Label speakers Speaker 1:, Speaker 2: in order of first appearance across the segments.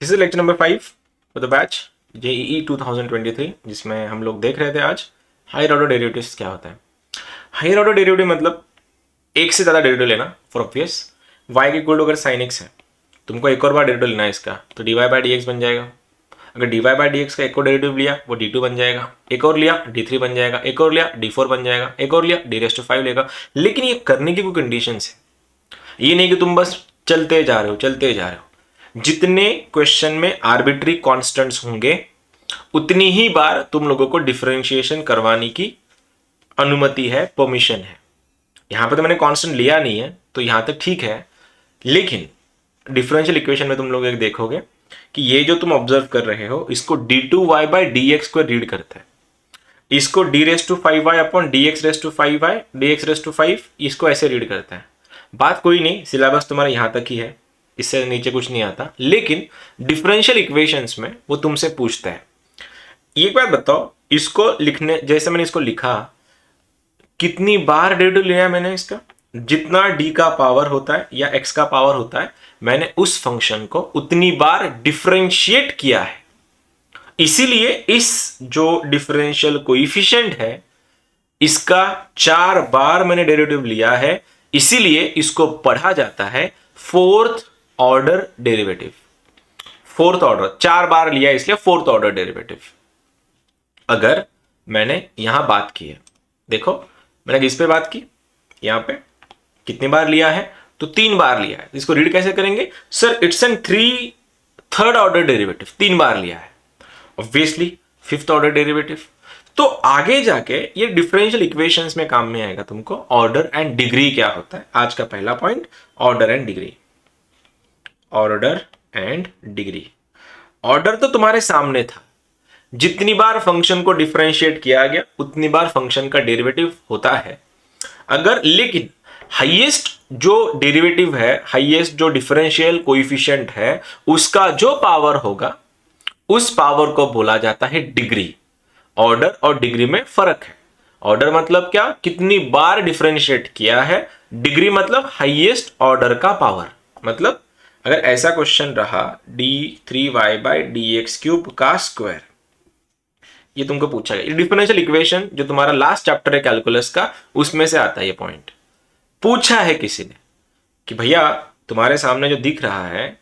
Speaker 1: This is lecture number 5 for the batch JEE 2023, जिसमें हम लोग देख रहे थे आज हायर ऑर्डर डेरिवेटिव्स क्या होता है। हायर ऑर्डर डेरिवेटिव मतलब एक से ज़्यादा डेरिवेटिव लेना फॉर ऑब्वियस। y के इक्वल टू अगर साइन x है, तुमको एक और बार डेरिवेटिव लेना है इसका, तो dy बाई डी एक्स बन जाएगा। अगर dy बाई डी एक्स का एक और डेरिवेटिव लिया वो d2 बन जाएगा, एक और लिया d3 बन जाएगा, एक और लिया d4 बन जाएगा, एक और लिया d5 लेगा। लेकिन ये करने की कोई कंडीशंस है, ये नहीं कि तुम बस चलते जा रहे हो चलते जा रहे हो। जितने क्वेश्चन में आर्बिट्री कांस्टेंट्स होंगे उतनी ही बार तुम लोगों को डिफरेंशिएशन करवाने की अनुमति है, परमिशन है। यहां पे तो मैंने कांस्टेंट लिया नहीं है तो यहां तक ठीक है, लेकिन डिफरेंशियल इक्वेशन में तुम लोग एक देखोगे कि ये जो तुम ऑब्जर्व कर रहे हो इसको d2y बाई डी एक्स को रीड करता है, इसको d raise to 5y upon D X raise to 5y D X raise to 5 इसको ऐसे रीड करता है। बात कोई नहीं, सिलेबस तुम्हारा यहां तक ही है, इससे नीचे कुछ नहीं आता। लेकिन डिफरेंशियल इक्वेशंस में वो तुमसे पूछता है। एक बात बताओ, इसको लिखने जैसे मैंने इसको लिखा, कितनी बार डेरिवेटिव लिया मैंने इसका? जितना d का पावर होता है या x का पावर होता है, मैंने उस फंक्शन को उतनी बार डिफरेंशिएट किया है। इसीलिए इस जो डिफरेंशियल कोइफिशिएंट है इसका 4 बार मैंने डेरिवेटिव लिया है, इसीलिए इसको पढ़ा जाता है fourth order derivative. Fourth order 4 बार लिया इसलिए फोर्थ ऑर्डर डेरिवेटिव। अगर मैंने यहां बात की है, देखो मैंने किस पे बात की, यहां पे कितनी बार लिया है? तो 3 बार लिया है। इसको रीड कैसे करेंगे? Sir it's an third order derivative, 3 बार लिया है, ऑब्वियसली फिफ्थ ऑर्डर डेरिवेटिव। तो आगे जाके ये डिफरेंशियल इक्वेशंस में काम में आएगा तुमको। ऑर्डर एंड डिग्री क्या होता है, आज का पहला point, order and degree. Order and degree. Order तो तुम्हारे सामने था, जितनी बार फंक्शन को डिफरेंशिएट किया गया उतनी बार फंक्शन का डेरिवेटिव होता है। अगर लेकिन हाईएस्ट जो डेरिवेटिव है, हाईएस्ट जो डिफरेंशियल कोएफिशिएंट है, उसका जो पावर होगा उस पावर को बोला जाता है डिग्री। ऑर्डर और डिग्री में फर्क है। ऑर्डर मतलब क्या? कितनी बार डिफरेंशिएट किया है। डिग्री मतलब हाईएस्ट ऑर्डर का पावर। मतलब अगर ऐसा क्वेश्चन रहा d3y by D x cube का स्क्वायर, ये तुमको पूछा गया, डिफरेंशियल इक्वेशन जो तुम्हारा लास्ट चैप्टर है कैलकुलस का, उसमें से आता है ये पॉइंट। पूछा है किसी ने कि भैया तुम्हारे सामने जो दिख रहा है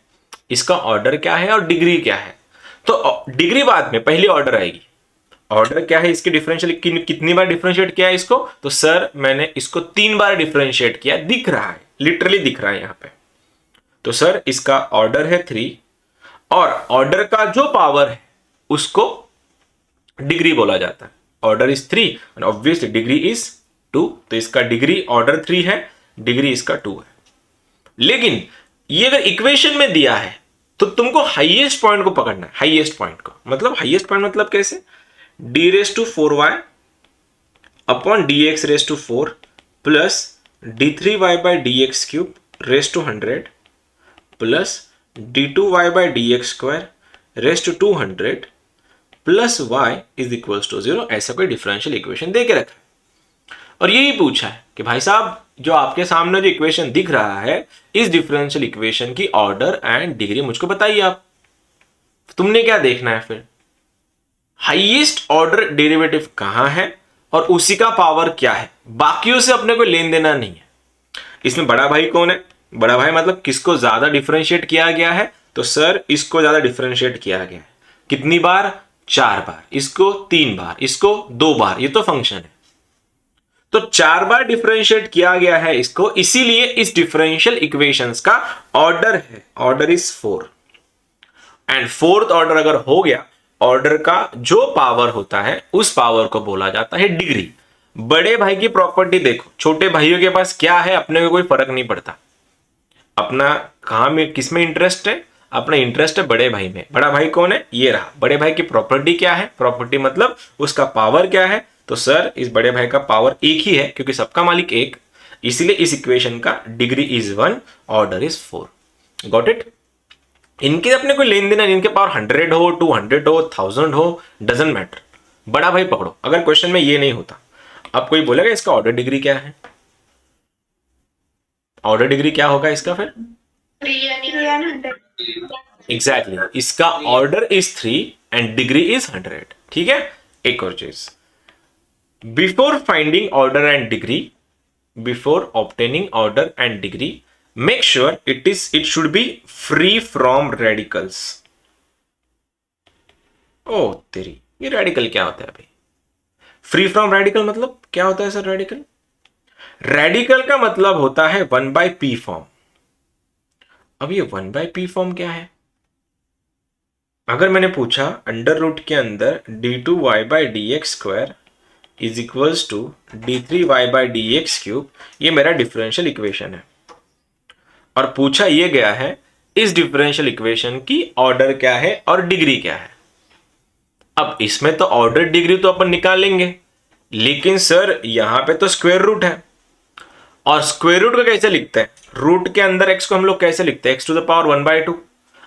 Speaker 1: इसका ऑर्डर क्या है और डिग्री क्या है। तो डिग्री बाद में, पहली ऑर्डर आएगी। ऑर्डर क्या है इसकी, डिफरेंशियल कितनी बार डिफरेंशिएट किया है इसको? तो सर मैंने इसको 3 बार डिफरेंशिएट किया, दिख रहा है, लिटरली दिख रहा है यहां पे। तो सर इसका ऑर्डर है 3 और ऑर्डर का जो पावर है उसको डिग्री बोला जाता है। Order is 3 and obviously degree is 2, तो इसका डिग्री ऑर्डर 3 है, डिग्री इसका 2 है। लेकिन ये अगर इक्वेशन में दिया है तो तुमको हाईएस्ट पॉइंट को पकड़ना है। हाईएस्ट पॉइंट को मतलब, हाईएस्ट पॉइंट मतलब कैसे? D raise to 4y upon D X raise to 4 plus d3y by D x cube raise to 100 plus d2y by D x square raise to 200 plus y is equals to 0। ऐसा कोई differential equation दे के रखा है और यही पूछा है कि भाई साहब जो आपके सामने जो इक्वेशन दिख रहा है, इस डिफरेंशियल इक्वेशन की ऑर्डर एंड डिग्री मुझको बताइए आप। तुमने क्या देखना है फिर? हाईएस्ट ऑर्डर डेरिवेटिव कहां है और उसी का पावर क्या है, बाकियों से अपने को लेन देना नहीं है। इसमें बड़ा भाई कौन है? बड़ा भाई मतलब किसको ज्यादा डिफरेंशिएट किया गया है? तो सर इसको ज्यादा डिफरेंशिएट किया गया है। कितनी बार? 4 बार। इसको 3 बार, इसको 2 बार। ये तो फंक्शन है, तो 4 बार डिफरेंशिएट किया गया है इसको, इसीलिए इस डिफरेंशियल इक्वेशंस का ऑर्डर है, order is 4। And fourth order अगर हो गया, ऑर्डर का जो पावर होता है उस पावर को बोला जाता है डिग्री। बड़े भाई की प्रॉपर्टी देखो, छोटे भाइयों के पास क्या है अपने को कोई फर्क नहीं पड़ता। अपना कहां में, किस में इंटरेस्ट है? अपना इंटरेस्ट है बड़े भाई में। बड़ा भाई कौन है? ये रहा। बड़े भाई की प्रॉपर्टी क्या है? प्रॉपर्टी मतलब उसका पावर क्या है? तो सर इस बड़े भाई का पावर एक ही है क्योंकि सबका मालिक एक, इसीलिए इस इक्वेशन का degree is 1, order is 4। Got it? इनके अपने कोई लेन देन, इनके पावर 100 हो, 200 हो, 1000 हो, डजंट मैटर। बड़ा भाई पकड़ो। अगर क्वेश्चन में ये नहीं होता, अब कोई बोलेगा इसका ऑर्डर डिग्री क्या है? ऑर्डर डिग्री क्या होगा इसका फिर? एग्जैक्टली इसका order is 3 and degree is 100। ठीक है, एक और चीज, before finding order and degree, before obtaining order and degree, make sure it should be free from radicals. ओ तेरी, ये रेडिकल क्या होता है भाई? फ्री फ्रॉम रेडिकल मतलब क्या होता है सर? रेडिकल, रेडिकल का मतलब होता है 1/p फॉर्म। अब ये 1/p फॉर्म क्या है? अगर मैंने पूछा अंडर रूट के अंदर d2y/dx² is equals to d3y/dx³, ये मेरा डिफरेंशियल इक्वेशन है, और पूछा ये गया है इस डिफरेंशियल इक्वेशन की ऑर्डर क्या है और डिग्री क्या है। अब इसमें तो ऑर्डर डिग्री तो अपन निकाल लेंगे, लेकिन सर यहां पे तो स्क्वायर रूट है, और स्क्वायर रूट को कैसे लिखते हैं? रूट के अंदर x को हम लोग कैसे लिखते हैं? x⁻² 1/2।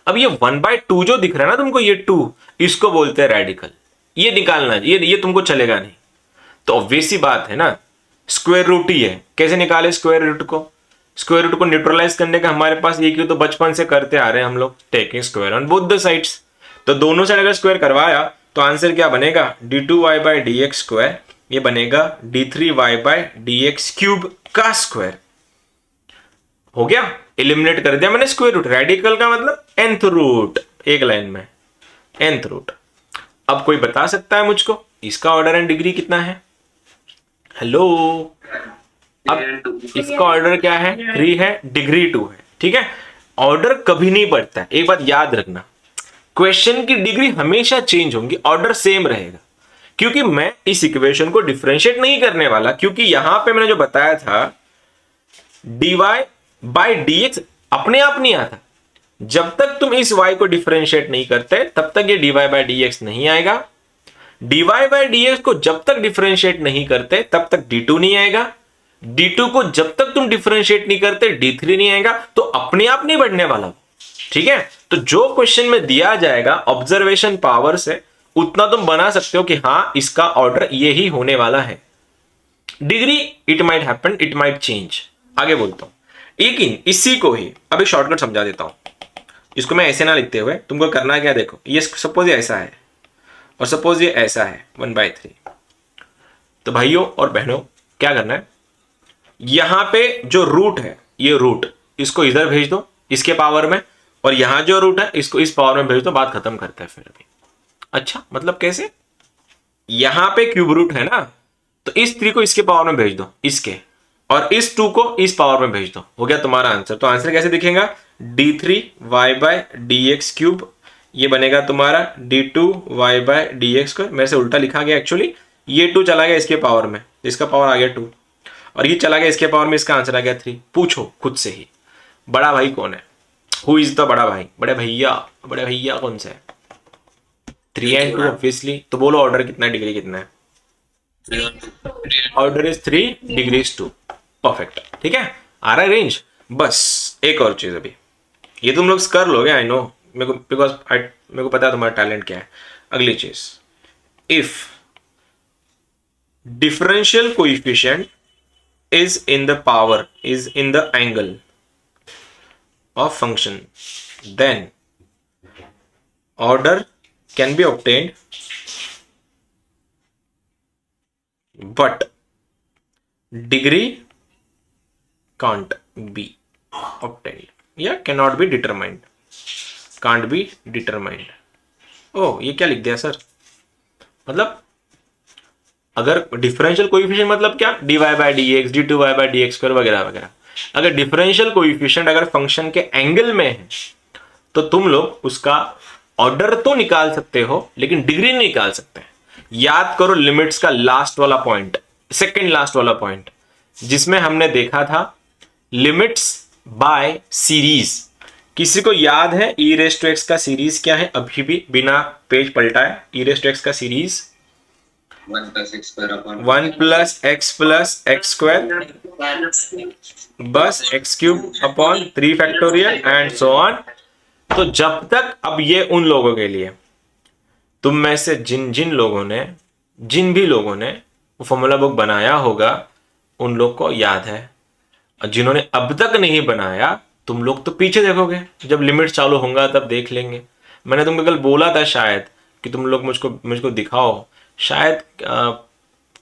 Speaker 1: अब ये 1/2 जो दिख रहा है ना तुमको, ये 2, इसको बोलते हैं रेडिकल। ये निकालना, ये तुमको चलेगा नहीं। तो ऑब्वियस सी बात है ना, स्क्वायर रूट ही है। कैसे निकाले स्क्वायर रूट को? स्क्वायर रूट को न्यूट्रलाइज करने का हमारे पास ये क्यों, तो बचपन से करते आ रहे हैं हम लोग, taking square on both the sides. तो दोनों साइड अगर स्क्वायर करवाया तो आंसर क्या बनेगा? d2y/dx², ये बनेगा d3y/dx³ का स्क्वायर। हो गया, एलिमिनेट कर दिया मैंने स्क्वायर रूट। रेडिकल का मतलब nth रूट, एक लाइन में nth रूट। अब कोई बता सकता है मुझको इसका ऑर्डर एंड डिग्री कितना है? हेलो, अब इसका ऑर्डर क्या है? 3 है, डिग्री 2 है। ठीक है, ऑर्डर कभी नहीं बढ़ता है, एक बात याद रखना, क्वेश्चन की डिग्री हमेशा चेंज होंगी, ऑर्डर सेम रहेगा। क्योंकि मैं इस इक्वेशन को डिफरेंशिएट नहीं करने वाला, क्योंकि यहां पे मैंने जो बताया था dy/dx अपने आप नहीं आता। जब तक तुम इस y को डिफरेंशिएट नहीं करते तब तक ये dy/dx नहीं आएगा। dy/dx को जब तक डिफरेंशिएट नहीं करते तब तक d2 नहीं आएगा। d2 को जब तक तुम डिफरेंशिएट नहीं करते d3 नहीं आएगा। तो अपने आप नहीं बढ़ने वाला। ठीक है, तो जो क्वेश्चन में दिया जाएगा ऑब्जर्वेशन पावर से उतना तुम बना सकते हो कि हां इसका ऑर्डर ये ही होने वाला है। Degree it might happen, it might change. आगे बोलता हूं, लेकिन इसी को ही अभी शॉर्टकट समझा देता हूं। इसको मैं ऐसे ना लिखते हुए, तुमको करना क्या, देखो ये सपोज ये ऐसा है और सपोज ये ऐसा है 1/3। तो भाइयों और बहनों क्या करना है, यहां पे जो रूट है, ये रूट इसको इधर भेज दो इसके पावर में, और यहां जो रूट है इसको इस पावर में भेज दो, बात खत्म करते हैं फिर अभी। अच्छा, मतलब कैसे? यहां पे क्यूब रूट है ना, तो इस 3 को इसके पावर में भेज दो इसके, और इस 2 को इस पावर में भेज दो, हो गया तुम्हारा आंसर। तो आंसर कैसे दिखेगा? d3y/dx³, ये बनेगा तुम्हारा d2y/dx²। मेरे से उल्टा लिखा गया एक्चुअली, ये 2 चला गया इसके पावर में, इसका पावर आ गया 2, और ये चला गया इसके पावर में, इसका आंसर आ गया 3। पूछो खुद से ही, बड़ा भाई कौन है? हु इज द बड़ा भाई? बड़े भैया कौन से है? 3 and 2 ऑब्वियसली। तो बोलो ऑर्डर कितना है, डिग्री कितना है? Order is 3, degree is 2। Perfect, ठीक है, आ रहा है रेंज। बस एक और चीज, अभी ये तुम लोग कर लोगे, आई नो, मेरे को बिकॉज मेरे को पता है तुम्हारा टैलेंट क्या है। अगली चीज, if differential coefficient is in the power, is in the angle of function, then order can be obtained, but degree can't be obtained, या cannot be determined, can't be determined। ओ ये क्या लिख दिया सर? मतलब अगर डिफरेंशियल कोएफिशिएंट मतलब क्या? dy/dx, d2y/dx² वगैरह वगैरह। अगर डिफरेंशियल कोएफिशिएंट अगर फंक्शन के एंगल में है तो तुम लोग उसका ऑर्डर तो निकाल सकते हो, लेकिन डिग्री नहीं निकाल सकते। याद करो लिमिट्स का लास्ट वाला पॉइंट, सेकंड लास्ट वाला पॉइंट, जिसमें हमने देखा था लिमिट्स बाय सीरीज। किसी को याद है e⁻x का सीरीज क्या है? अभी भी बिना पेज पलटाए, e⁻x का सीरीज 1 + x+x², बस x³ 3 एंड सो ऑन। तो जब तक, अब ये उन लोगों के लिए, तुम में से जिन भी लोगों ने वो फॉर्मूला बुक बनाया होगा उन लोग को याद है, और जिन्होंने अब तक नहीं बनाया तुम लोग तो पीछे देखोगे, जब लिमिट चालू होगा तब देख लेंगे। मैंने तुमको कल बोला था शायद कि तुम लोग मुझको दिखाओ। शायद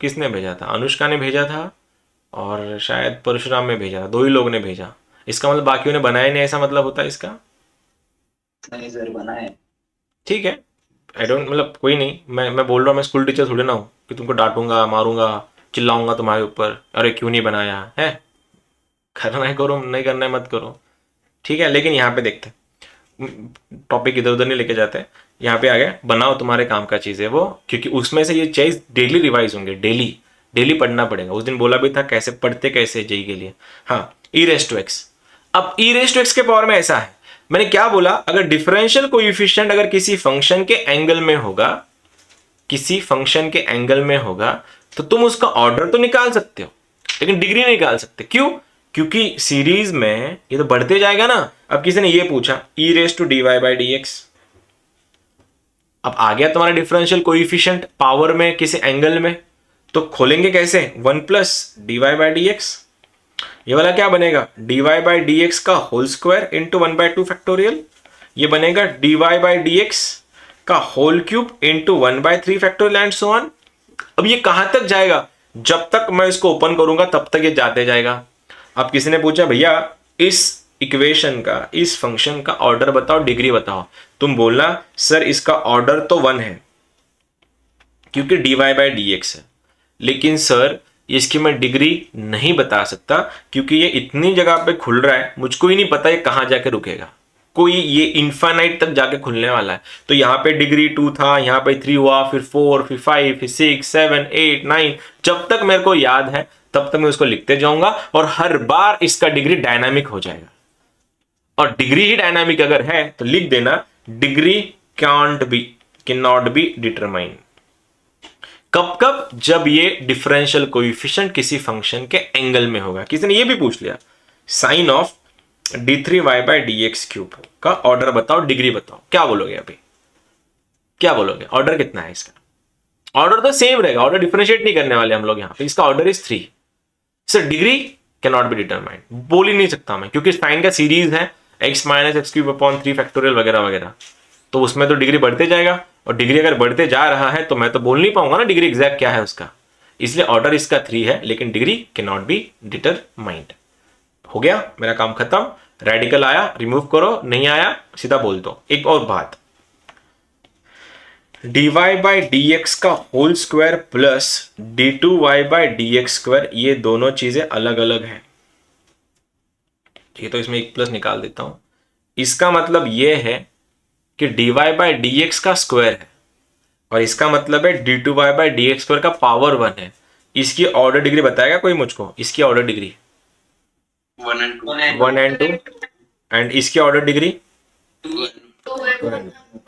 Speaker 1: किसने भेजा था, अनुष्का ने भेजा था और शायद परशुराम ने भेजा था, 2 ही लोग ने भेजा। इसका मतलब बाकियों ने बनाया नहीं, ऐसा मतलब होता है इसका?
Speaker 2: नहीं सर, बनाए।
Speaker 1: ठीक है, आई डोंट, मतलब कोई नहीं, मैं बोल रहा हूँ, मैं स्कूल टीचर थोड़ी ना हूँ कि तुमको डांटूंगा, मारूंगा, चिल्लाऊंगा तुम्हारे ऊपर, अरे क्यों नहीं बनाया है। करना है करो, नहीं करना है मत करो। ठीक है, लेकिन यहाँ पे देखते हैं, टॉपिक इधर उधर नहीं लेके जाते। यहाँ पे आ गया, बनाओ तुम्हारे काम का चीज़ है वो, क्योंकि उसमें से ये चीज़ डेली रिवाइज होंगे, डेली डेली पढ़ना पड़ेगा। उस दिन बोला भी था कैसे पढ़ते कैसे जेई के लिए। हाँ, ई रेस टू एक्स। अब ई रेस टू एक्स के पावर में ऐसा है, मैंने क्या बोला, अगर डिफरेंशियल कोएफिशिएंट अगर किसी फंक्शन के एंगल में होगा, किसी फंक्शन के एंगल में होगा, तो तुम उसका ऑर्डर तो निकाल सकते हो, लेकिन डिग्री नहीं निकाल सकते। क्यों? क्योंकि सीरीज में ये तो बढ़ते जाएगा ना। अब किसी ने ये पूछा e raise to d Y by D x, अब आ गया तुम्हारा डिफरेंशियल कोएफिशिएंट पावर में किसी एंगल में, तो खोलेंगे कैसे, 1 plus d Y by D x. ये वाला क्या बनेगा, d Y by D x का होल स्क्वायर इंटू 1/2 फैक्टोरियल। ये बनेगा d Y by D x का whole cube into 1/3 factorial and so on. अब ये कहां तक जाएगा, जब तक मैं इसको ओपन करूंगा तब तक ये जाते जाएगा। अब किसी ने पूछा भैया इस इक्वेशन का, इस फंक्शन का ऑर्डर बताओ, डिग्री बताओ। तुम बोलना सर इसका ऑर्डर तो 1 है क्योंकि D Y by D X है, लेकिन सर इसकी मैं डिग्री नहीं बता सकता क्योंकि ये इतनी जगह पे खुल रहा है, मुझको ही नहीं पता ये कहां जाके रुकेगा। कोई ये इनफाइनाइट तक जाके खुलने वाला है। तो यहाँ पे डिग्री 2 था, यहाँ पे 3 हुआ, फिर 4, फिर 5, फिर 6, 7, 8, 9, जब तक मेरे को याद है तब तक मैं उसको लिखते जाऊंगा और हर बार इसका डिग्री डायनामिक हो जाएगा। और डिग्री ही डायनामिक अगर है तो लिख देना degree can not be determined. कब कब, जब ये डिफरेंशियल कोएफिशिएंट किसी फंक्शन के एंगल में होगा। किसी ने ये भी पूछ लिया sine of d3y by D x cube का ऑर्डर बताओ, डिग्री बताओ। क्या बोलोगे अभी, क्या बोलोगे, ऑर्डर कितना है इसका? ऑर्डर तो सेम रहेगा, ऑर्डर डिफरेंशिएट नहीं करने वाले हम लोग यहाँ पे। इसका order is 3। Sir degree can not be determined, बोल ही नहीं सकता मैं, क्योंकि साइन का सीरीज है x minus x cube upon 3 factorial वगैरह वगैरह, तो उसमें तो डिग्री बढ़ते जाएगा। और डिग्री अगर बढ़ते जा रहा है तो मैं तो बोल नहीं पाऊंगा ना डिग्री एग्जैक्ट क्या है उसका। इसलिए ऑर्डर इसका 3 है, लेकिन degree can not be determined. हो गया मेरा काम खत्म। रेडिकल आया रिमूव करो, नहीं आया सीधा बोल दो। एक और बात, dy बाई डी एक्स का whole square plus d2y by D x square, ये दोनों चीजें अलग अलग है। ये तो इसमें एक प्लस निकाल देता हूं। इसका मतलब यह है कि dy बाई डी एक्स का स्क्वायर है और इसका मतलब है d2y by D x square का पावर 1 है। इसकी ऑर्डर डिग्री बताएगा कोई मुझको, इसकी order degree
Speaker 2: 1 and 2।
Speaker 1: 1 and 2, and इसकी ऑर्डर डिग्री 2।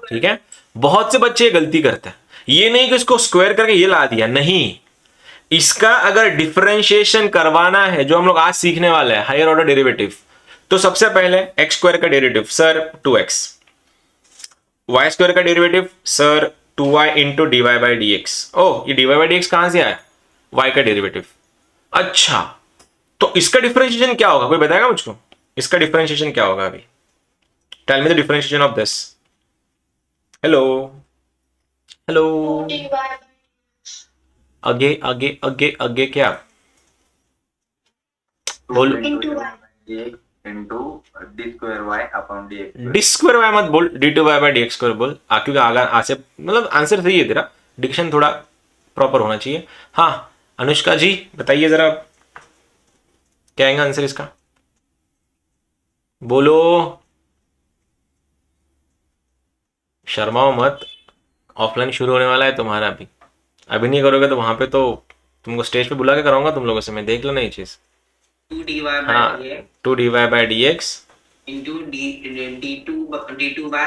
Speaker 1: ठीक है, बहुत से बच्चे ये गलती करते हैं, ये नहीं कि इसको स्क्वायर करके ये ला दिया, नहीं। इसका अगर डिफरेंशिएशन करवाना है, जो हम लोग आज सीखने वाले हैं हायर ऑर्डर डेरिवेटिव, तो सबसे पहले एक्स स्क्वायर का derivative sir 2x, y square का derivative sir 2y into D Y by D x. ओ, ये d Y by D x कहां से आया, y का डेरिवेटिव। अच्छा, तो इसका डिफरेंशिएशन क्या होगा, कोई बताएगा मुझको इसका डिफरेंशिएशन क्या होगा अभी? Tell me the differentiation of this. Hello hello, आगे आगे आगे आगे क्या बोल,
Speaker 2: into D square Y upon D X.
Speaker 1: D square Y मत बोल, d2y by D x square बोल। क्योंकि आगे आसे मतलब आंसर सही है तेरा, डिक्शन थोड़ा प्रॉपर होना चाहिए। हाँ अनुष्का जी बताइए जरा, क्या आएगा आंसर इसका, बोलो, शर्माओ मत। ऑफलाइन शुरू होने वाला है तुम्हारा, अभी नहीं करोगे तो वहां पे तो तुमको स्टेज पे बुला के कराऊंगा तुम लोगों से मैं, देख लो ना ये चीज।
Speaker 2: 2dy
Speaker 1: हाँ,
Speaker 2: by D x
Speaker 1: 2dy by D x
Speaker 2: into d2y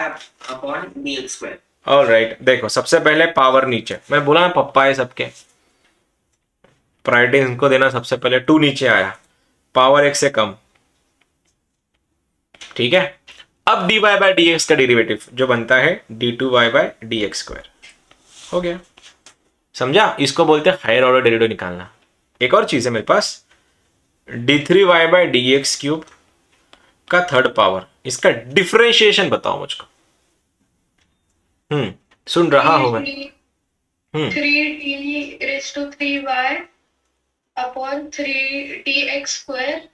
Speaker 2: upon D x square.
Speaker 1: Alright, देखो सबसे पहले पावर नीचे, मैं बोला ना पप्पा है सबके, प्रायोरिटी इनको देना। सबसे पहले 2 नीचे आया, पावर 1 से कम, ठीक है। अब dy बाई डी एक्स का डेरिवेटिव जो बनता है d2y by D x square, हो गया, समझा? इसको बोलते हैं हायर ऑर्डर डेरिवेटिव निकालना। एक और चीज है मेरे पास, d3y by D x cube का थर्ड पावर, इसका डिफरेंशिएशन बताओ मुझको। सुन रहा हूं मैं।
Speaker 3: Three D raise to 3y upon 3dx square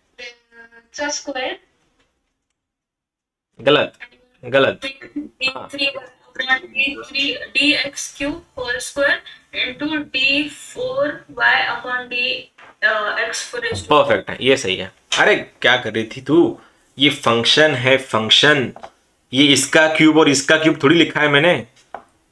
Speaker 3: चा स्क्वायर
Speaker 1: गलत गलत। हाँ,
Speaker 3: dx cube whole square into d4y upon dx
Speaker 1: perfect है, ये सही है। अरे क्या कर रही थी तू, ये फंक्शन है फंक्शन, ये इसका क्यूब और इसका क्यूब थोड़ी लिखा है मैंने,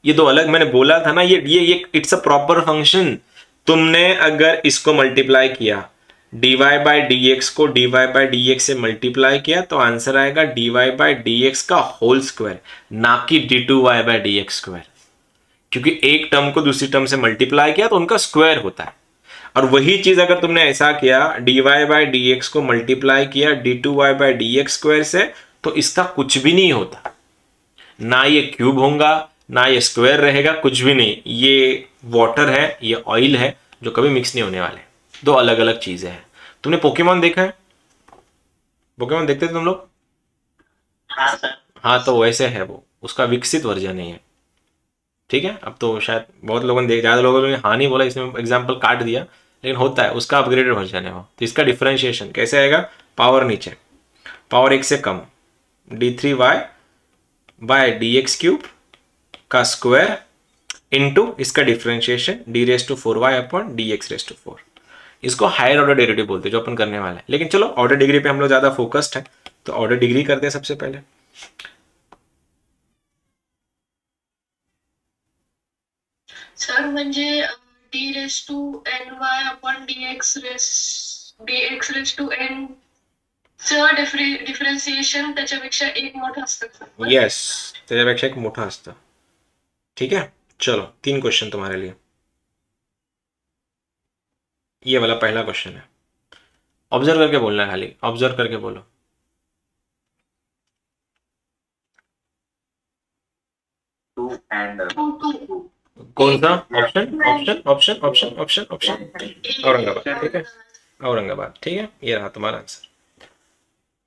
Speaker 1: ये तो अलग मैंने बोला था ना, ये इट्स अ प्रॉपर फंक्शन। तुमने अगर इसको मल्टीप्लाई किया, dy बाई डी एक्स को dy बाई डी एक्स से मल्टीप्लाई किया तो आंसर आएगा dy बाई डी एक्स का होल स्क्वायर, ना कि d2y by D x square, क्योंकि एक टर्म को दूसरी टर्म से मल्टीप्लाई किया तो उनका स्क्वायर होता है। और वही चीज अगर तुमने ऐसा किया, dy बाई डी एक्स को मल्टीप्लाई किया d2y by D x square से, तो इसका कुछ भी नहीं होता, ना ये क्यूब होगा ना ये स्क्वायर रहेगा, कुछ भी नहीं। ये वाटर है, ये ऑयल है, जो कभी मिक्स नहीं होने वाले, दो अलग अलग चीजें हैं। तुमने पोकेमॉन देखा है? पोकेमॉन देखते थे तुम लोग?
Speaker 2: हाँ सर।
Speaker 1: हाँ, तो वैसे है वो, उसका विकसित वर्जन है ये। ठीक है, अब तो शायद बहुत लोगों ने ज़्यादा लोगों ने हाँ नहीं बोला, इसमें एग्जाम्पल काट दिया, लेकिन होता है, उसका अपग्रेडेड वर्जन है वो। तो इसका डिफरेंशिएशन कैसे आएगा? पावर नीचे, पावर एक से कम, d3y by D x cube का स्क्वायर इनटू इसका डिफरेंशिएशन d⁴y अपॉन dx⁴। इसको हायर ऑर्डर डेरिवेटिव बोलते हैं, जो अपन करने वाले हैं। लेकिन चलो ऑर्डर डिग्री पे हम लोग ज़्यादा फोकस्ड हैं, तो ऑर्डर डिग्री करते हैं सबसे पहले।
Speaker 3: सर म्हणजे D raise to N Y upon dx raise to N चं डिफरन्सिएशन त्याच्यापेक्षा एक मोठं असतं।
Speaker 1: यस, त्याच्यापेक्षा एक मोठा असतं। ठीक है, चलो 3 क्वेश्चन तुम्हारे लिए। ये वाला पहला क्वेश्चन है, ऑब्जर्व करके बोलना है, खाली ऑब्जर्व करके बोलो।
Speaker 2: टू एंड
Speaker 1: कौन सा option? Option option option option option Aurangabad. ठीक है, औरंगाबाद। ठीक है, ये रहा तुम्हारा answer.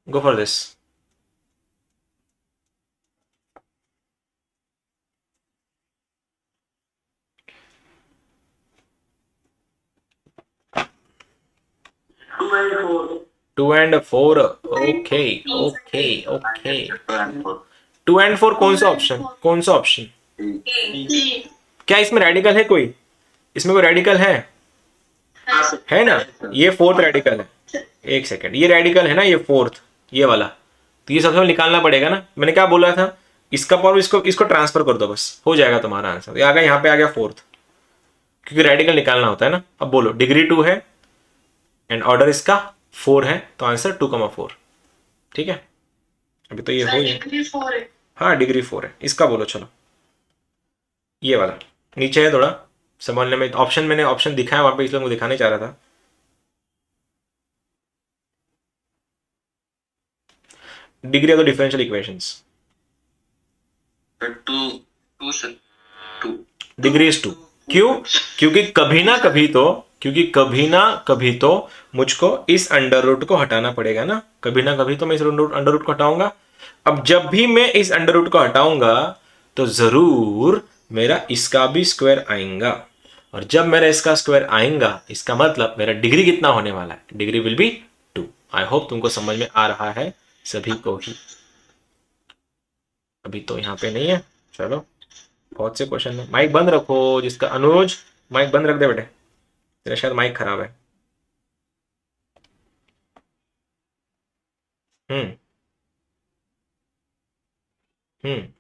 Speaker 1: Go for this. Two and four. Okay okay okay, 2 and 4 कौन सा ऑप्शन? कौन सा ऑप्शन? क्या इसमें रेडिकल है कोई? इसमें कोई रेडिकल है ना? ये फोर्थ रेडिकल है। एक सेकंड, ये रेडिकल है ना, ये फोर्थ, ये वाला, तो ये सबसे पहले निकालना पड़ेगा ना। मैंने क्या बोला था, इसका पावर इसको ट्रांसफर कर दो, बस हो जाएगा तुम्हारा आंसर। ये आ गया, यहाँ पे आ गया फोर्थ, क्योंकि रेडिकल निकालना होता है ना। अब बोलो, डिग्री 2 है एंड ऑर्डर इसका 4 है, तो आंसर 2,4। ठीक है, अभी तो ये हो गया।
Speaker 3: डिग्री 4 है।
Speaker 1: हाँ, डिग्री 4 है। इसका बोलो, चलो ये वाला नीचे है, थोड़ा संभालने में। ऑप्शन मैंने ऑप्शन दिखाया वहां पे, इसलिए मैं दिखाने चाह रहा था। Degree of the differential equations,
Speaker 2: two
Speaker 1: degree is 2। क्यों? क्योंकि कभी ना कभी तो मुझको इस अंडर रूट को हटाना पड़ेगा ना, कभी ना कभी तो मैं इस अंडर रूट को हटाऊंगा। अब जब भी मैं इस अंडर रूट को हटाऊंगा तो जरूर मेरा इसका भी स्क्वायर आएगा, और जब मेरा इसका स्क्वायर आएगा, इसका मतलब मेरा डिग्री कितना होने वाला है? Degree will be 2। I hope तुमको समझ में आ रहा है सभी को ही। अभी तो यहाँ पे नहीं है, चलो बहुत से क्वेश्चन है। माइक बंद रखो, जिसका अनुज माइक बंद रख दे बेटे, तेरा शायद माइक खराब है।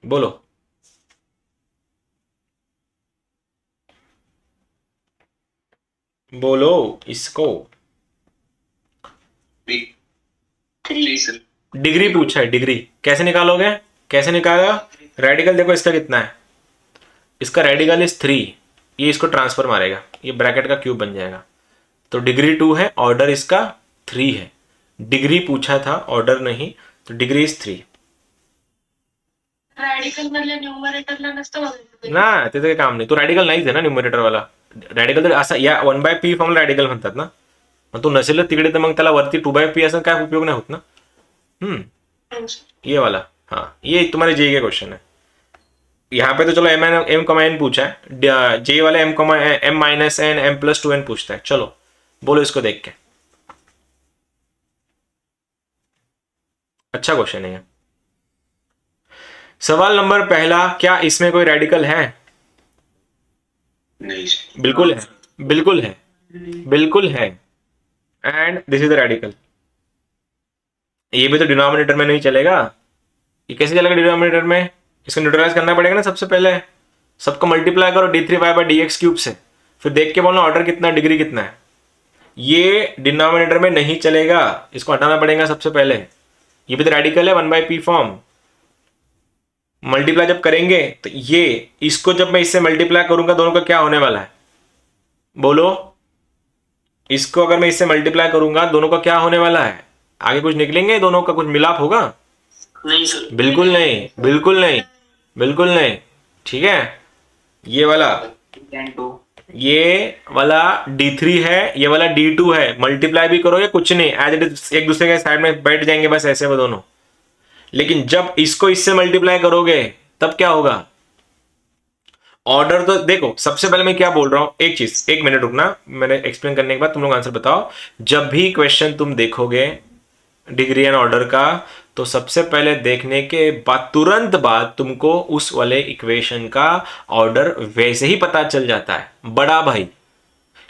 Speaker 1: बोलो। बोलो इसको। डिग्री पूछा है, डिग्री कैसे निकालोगे? कैसे निकाला? रेडिकल देखो इसका कितना है, इसका रेडिकल इज 3, ये इसको ट्रांसफर मारेगा, ये ब्रैकेट का क्यूब बन जाएगा। तो डिग्री 2 है, ऑर्डर इसका 3 है। डिग्री पूछा था, ऑर्डर नहीं, तो डिग्री इज 3
Speaker 3: रॅडिकल मधल्या न्यूमरेटरला नसतं बघायचं.
Speaker 1: ना, त्याचं काही काम नाही. तो रॅडिकल नाहीच आहे ना न्यूमरेटर वाला. रॅडिकल तर असा या 1/p फॉर्मला रॅडिकल म्हणतात ना, मग तो नसेल तिकडे तर मग त्याला वरती 2/p असं काय उपयोग नाही होत ना. ये वाला, हाँ ये तुम्हारे जे का क्वेश्चन है। यहाँ पे तो चलो एम कमा एन पूछा है, जे वाले M comma M minus N M plus 2n पूछता है। चलो बोलो इसको देख के, अच्छा क्वेश्चन है ये। सवाल नंबर पहला, क्या इसमें कोई रेडिकल है?
Speaker 2: नहीं सर।
Speaker 1: बिल्कुल है, बिल्कुल है, बिल्कुल है। And this is the radical. ये भी तो डिनोमिनेटर में नहीं चलेगा, ये कैसे चलेगा डिनोमिनेटर में? इसको न्यूट्रलाइज करना पड़ेगा ना सबसे पहले। सबको मल्टीप्लाई करो d3y/dx क्यूब से, फिर देख के बोलना ऑर्डर कितना है, डिग्री कितना है। ये डिनोमिनेटर में नहीं चलेगा, इसको हटाना पड़ेगा सबसे पहले। ये भी तो रेडिकल है 1/p फॉर्म। मल्टीप्लाई जब करेंगे तो ये, इसको जब मैं इससे मल्टीप्लाई करूंगा दोनों का क्या होने वाला है? बोलो, इसको अगर मैं इससे मल्टीप्लाई करूंगा दोनों का क्या होने वाला है? आगे कुछ निकलेंगे, दोनों का कुछ मिलाप होगा?
Speaker 3: नहीं सर,
Speaker 1: बिल्कुल नहीं, बिल्कुल नहीं, बिल्कुल नहीं। ठीक है, ये वाला,
Speaker 2: 2
Speaker 1: ये वाला d3 है, ये वाला d2 है। मल्टीप्लाई भी करो या कुछ नहीं, एज इट इज एक दूसरे के साइड में बैठ जाएंगे बस ऐसे वो दोनों। लेकिन जब इसको इससे मल्टीप्लाई करोगे तब क्या होगा? ऑर्डर तो देखो, सबसे पहले मैं क्या बोल रहा हूं, एक चीज, एक मिनट रुकना, मैंने एक्सप्लेन करने के बाद तुम लोग आंसर बताओ। जब भी क्वेश्चन तुम देखोगे डिग्री एंड ऑर्डर का, तो सबसे पहले देखने के बाद तुरंत बाद तुमको उस वाले इक्वेशन का ऑर्डर वैसे ही पता चल जाता है बड़ा भाई।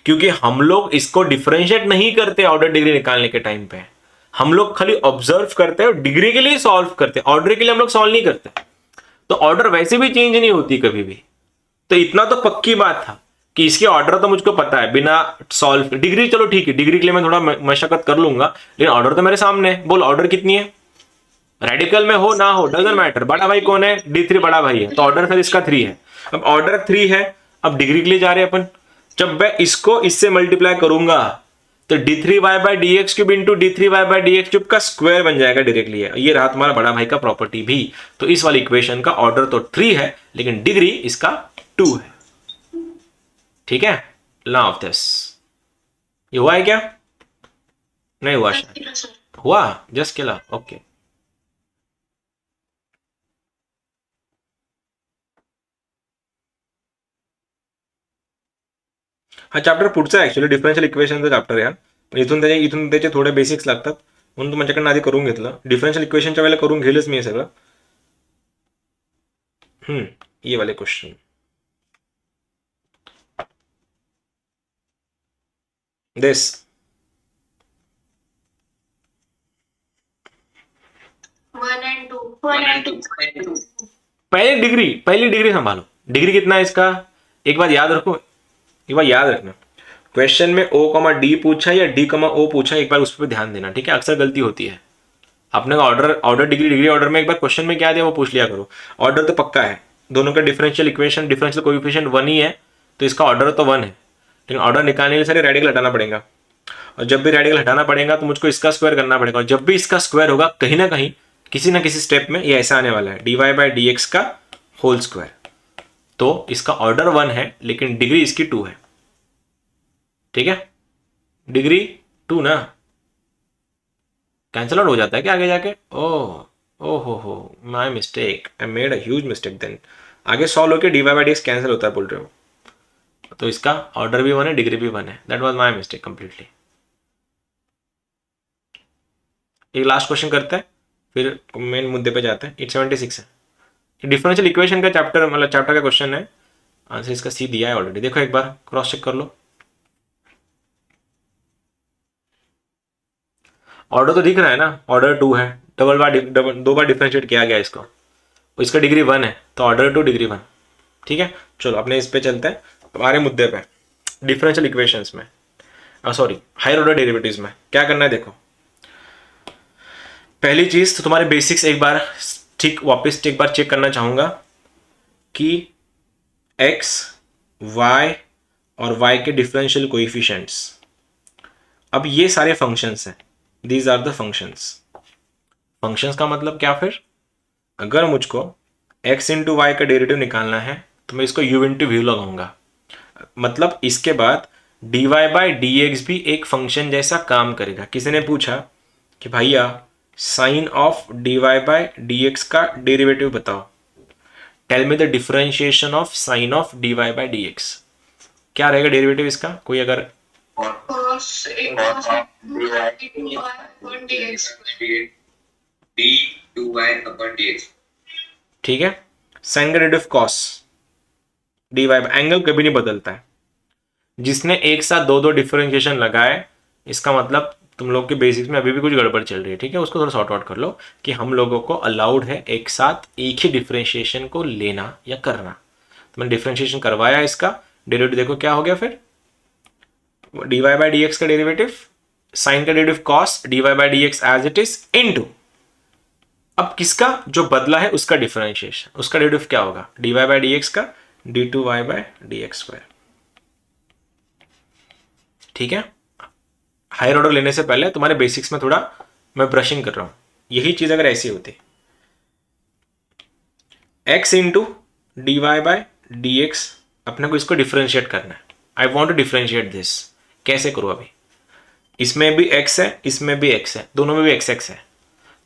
Speaker 1: क्योंकि हम लोग इसको डिफरेंशिएट नहीं करते ऑर्डर डिग्री निकालने के टाइम पे, हम लोग खाली ऑब्जर्व करते हैं और डिग्री के लिए सॉल्व करते हैं, ऑर्डर के लिए हम लोग सॉल्व नहीं करते। तो ऑर्डर वैसे भी चेंज नहीं होती कभी भी। तो इतना तो पक्की बात था कि इसके ऑर्डर तो मुझको पता है बिना सॉल्व। डिग्री चलो ठीक है, डिग्री के लिए मैं थोड़ा मशक्कत कर लूंगा, लेकिन ऑर्डर तो मेरे सामने है। बोल ऑर्डर कितनी है? रेडिकल में हो ना हो डजंट मैटर, बड़ा भाई कौन है? d3 बड़ा भाई है, तो ऑर्डर फिर इसका 3 है। अब ऑर्डर 3 है, अब डिग्री के लिए जा रहे हैं अपन। जब मैं इसको इससे मल्टीप्लाई करूंगा तो d3y/dx cube into d3y/dx cube का स्क्वायर बन जाएगा डायरेक्टली। ये रहा तुम्हारा बड़ा भाई का प्रॉपर्टी भी। तो इस वाली इक्वेशन का ऑर्डर तो 3 है, लेकिन डिग्री इसका 2 है। ठीक है, लॉ ऑफ दिस। ये हुआ है क्या? नहीं हुआ शायद,
Speaker 3: सर
Speaker 1: हुआ जस्ट के लॉ। ओके, हा चॅप्टर पुढचा आहे ऍक्च्युली, डिफरन्शियल इक्वेशनचा चॅप्टर यार. इथून त्याचे थोडे बेसिक्स लागतात, म्हणून माझ्याकडनं आधी करून घेतलं. डिफरन्शियल इक्वेशनच्या वेळेला करून घेईलच मी हे सगळं. ये वाले question this,
Speaker 3: one and two
Speaker 1: पहली डिग्री संभालो. डिग्री कितना है इसका? एक बात याद रखो, एक बार याद रखना, क्वेश्चन में O, D पूछा या D, O पूछा, एक बार उस पर ध्यान देना. ठीक है, अक्सर गलती होती है. आपने ऑर्डर डिग्री ऑर्डर में एक बार क्वेश्चन में क्या दिया वो पूछ लिया करो. ऑर्डर तो पक्का है, दोनों का डिफरेंशियल इक्वेशन, डिफरेंशियल कोएफिशिएंट 1 ही है, तो इसका ऑर्डर तो 1 है. लेकिन ऑर्डर निकालने के लिए सारे रेडिकल हटाना पड़ेगा, और जब भी रेडिकल हटाना पड़ेगा तो मुझको इसका स्क्वायर करना पड़ेगा. और जब भी इसका स्क्वायर होगा कहीं ना कहीं किसी ना किसी स्टेप में ये ऐसा आने वाला है, dy/dx का होल स्क्वायर. तो इसका ऑर्डर 1 है, लेकिन डिग्री इसकी 2 है. ठीक है, डिग्री 2 ना, कैंसल आउट हो जाता है क्या आगे जाके? Oh my mistake, I made a huge mistake then. आगे सॉल्व होकर dy/dx कैंसिल होता है बोल रहे हो, तो इसका ऑर्डर भी 1 है, डिग्री भी 1 है. That was my mistake completely. एक लास्ट क्वेश्चन करते हैं, फिर मेन मुद्दे पे जाते हैं. 876 है, डिफरेंशियल इक्वेशन का चैप्टर, मतलब चैप्टर का क्वेश्चन है. आंसर इसका सी दिया है ऑलरेडी, देखो एक बार क्रॉस चेक कर लो. ऑर्डर तो दिख रहा है ना, ऑर्डर 2 है, दो बार डिफरेंशिएट किया गया इसको, इसका डिग्री 1 है, तो ऑर्डर 2 डिग्री 1. ठीक है, चलो अपने इस पे चलते हैं, हमारे मुद्दे पे. डिफरेंशियल इक्वेशंस में, सॉरी हायर ऑर्डर डेरिवेटिव्स में क्या करना है देखो. पहली चीज तो तुम्हारे बेसिक्स एक बार ठीक वापस एक बार चेक करना चाहूंगा कि x, y और y के डिफरेंशियल कोएफिशिएंट्स. अब ये सारे फंक्शंस हैं, these are the functions. Functions का मतलब क्या? फिर अगर मुझको x इंटू वाई का डेरिवेटिव निकालना है तो मैं इसको u इंटू व्यू लगाऊंगा. मतलब इसके बाद dy/dx भी एक फंक्शन जैसा काम करेगा. किसी ने पूछा कि भैया sine of dy by dx का डेरिवेटिव बताओ। Tell me the differentiation of sine of dy by dx। क्या रहेगा डेरिवेटिव इसका? कोई अगर
Speaker 3: cos
Speaker 2: d2y/dx।
Speaker 1: ठीक है, साइन का derivative cos dy by, angle कभी नहीं बदलता है। जिसने एक साथ दो दो डिफरेंशिएशन लगाए, इसका मतलब तुम लोग के बेसिक्स में अभी भी कुछ गड़बड़ चल रही है, ठीक है, उसको थोड़ा सॉर्ट आउट कर लो कि हम लोगों को अलाउड है एक साथ एक ही डिफरेंशिएशन को लेना या करना। तो मैंने डिफरेंशिएशन करवाया, इसका डेरिवेटिव देखो क्या हो गया फिर, dy बाय dx का डेरिवेटिव, साइन का derivative cos dy by dx as it is into, अब किसका जो बदला है उसका डिफरेंशिएशन, उसका डेरिवेटिव क्या होगा, dy बाय dx का d2y बाय dx स्क्वायर। ठीक है, हायर ऑर्डर लेने से पहले तुम्हारे बेसिक्स में थोड़ा मैं ब्रशिंग कर रहा हूं। यही चीज अगर ऐसी होती, x into D Y by D X, अपने को इसको डिफरेंशिएट करना है। I want to differentiate this, कैसे करूं? अभी इसमें भी x है, इसमें भी x है, दोनों में भी x है,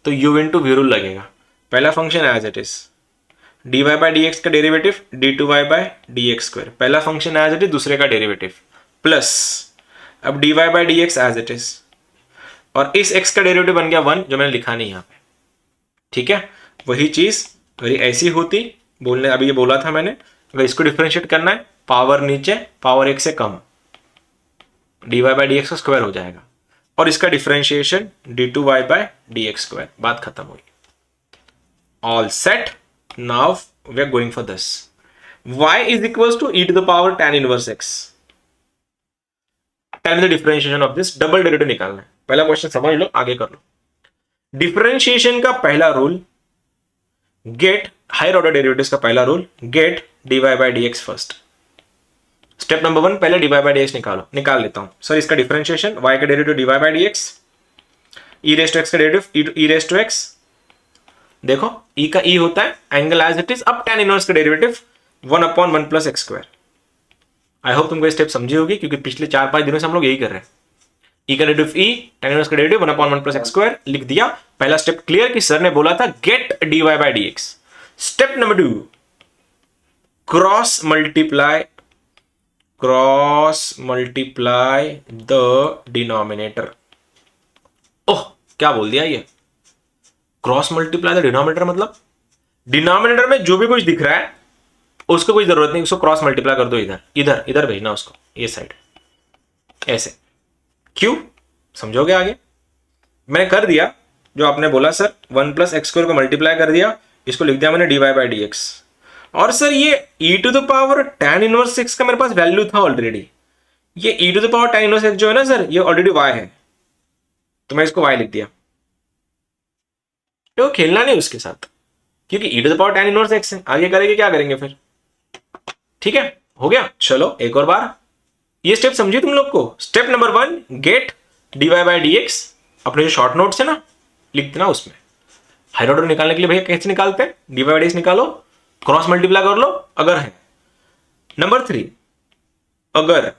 Speaker 1: तो u इंटू वी रूल लगेगा। पहला function as it is d Y by D x का derivative d2y by D x square, पहला फंक्शन एज इट इज, दूसरे का डेरिवेटिव प्लस अब dy by D x as it is, और इस x का डेरिवेटिव बन गया 1 जो मैंने लिखा नहीं यहाँ पे। ठीक है, वही चीज अगर ऐसी होती, बोलने अभी ये बोला था मैंने, अगर इसको डिफरेंशिएट करना है, पावर नीचे पावर 1 से कम, dy बाय डी एक्स का स्क्वायर हो जाएगा, और इसका differentiation d2y by D x square. बात खत्म हुई, all set. Now we are going for this, y is equals to e to the power tan inverse x। Tell me the differentiation of this, double derivative निकालना है। पहला question समझ लो, आगे कर लो। Differentiation का पहला rule, get higher order derivatives का पहला rule, get dy by dx first. Step number 1, पहले dy बाय dx निकालो। निकाल लेता हूं सर, इसका डिफरेंशिएशन, y का derivative dy by dx, e raise to x का derivative e raise to x। देखो e का e होता है एंगल एज इट इज, अब tan इनवर्स का derivative 1/1 plus x square. I hope तुमको स्टेप समझी होगी, क्योंकि पिछले 4-5 दिनों से हम लोग यही कर रहे हैं। e का डेरिवेटिव e, tan इनवर्स का डेरिवेटिव 1/1 प्लस x स्क्वायर लिख दिया। पहला स्टेप क्लियर कि सर ने बोला था get dy by dx। Step number 2, cross multiply the denominator. ओह, क्या बोल दिया ये, क्रॉस मल्टीप्लाई द डिनोमिनेटर मतलब डिनोमिनेटर में जो भी कुछ दिख रहा है उसको कोई जरूरत नहीं, उसको क्रॉस मल्टीप्लाई कर दो, इधर इधर भेजना उसको, ये साइड ऐसे। क्यों, समझोगे आगे। मैंने कर दिया जो आपने बोला सर, 1 प्लस एक्स स्क्वायर को मल्टीप्लाई कर दिया, इसको लिख दिया मैंने dy बाय dx। और सर ये e to the power tan inverse x का मेरे पास वैल्यू था ऑलरेडी, ये e to the power tan inverse x जो है ना सर, ये ऑलरेडी y है, तो मैं इसको y लिख दिया। तो खेलना नहीं उसके साथ, क्योंकि e to the power tan inverse x है, आगे करेंगे क्या करेंगे फिर। ठीक है, हो गया। चलो एक और बार, ये स्टेप समझिए तुम लोग को। Step number 1, get dy by dx, अपने जो शॉर्ट नोट्स है ना लिख देना उसमें। हायर ऑर्डर निकालने के लिए भैया कैसे निकालते हैं, dy बाय dx निकालो, क्रॉस मल्टीप्लाई कर लो अगर है। नंबर 3, अगर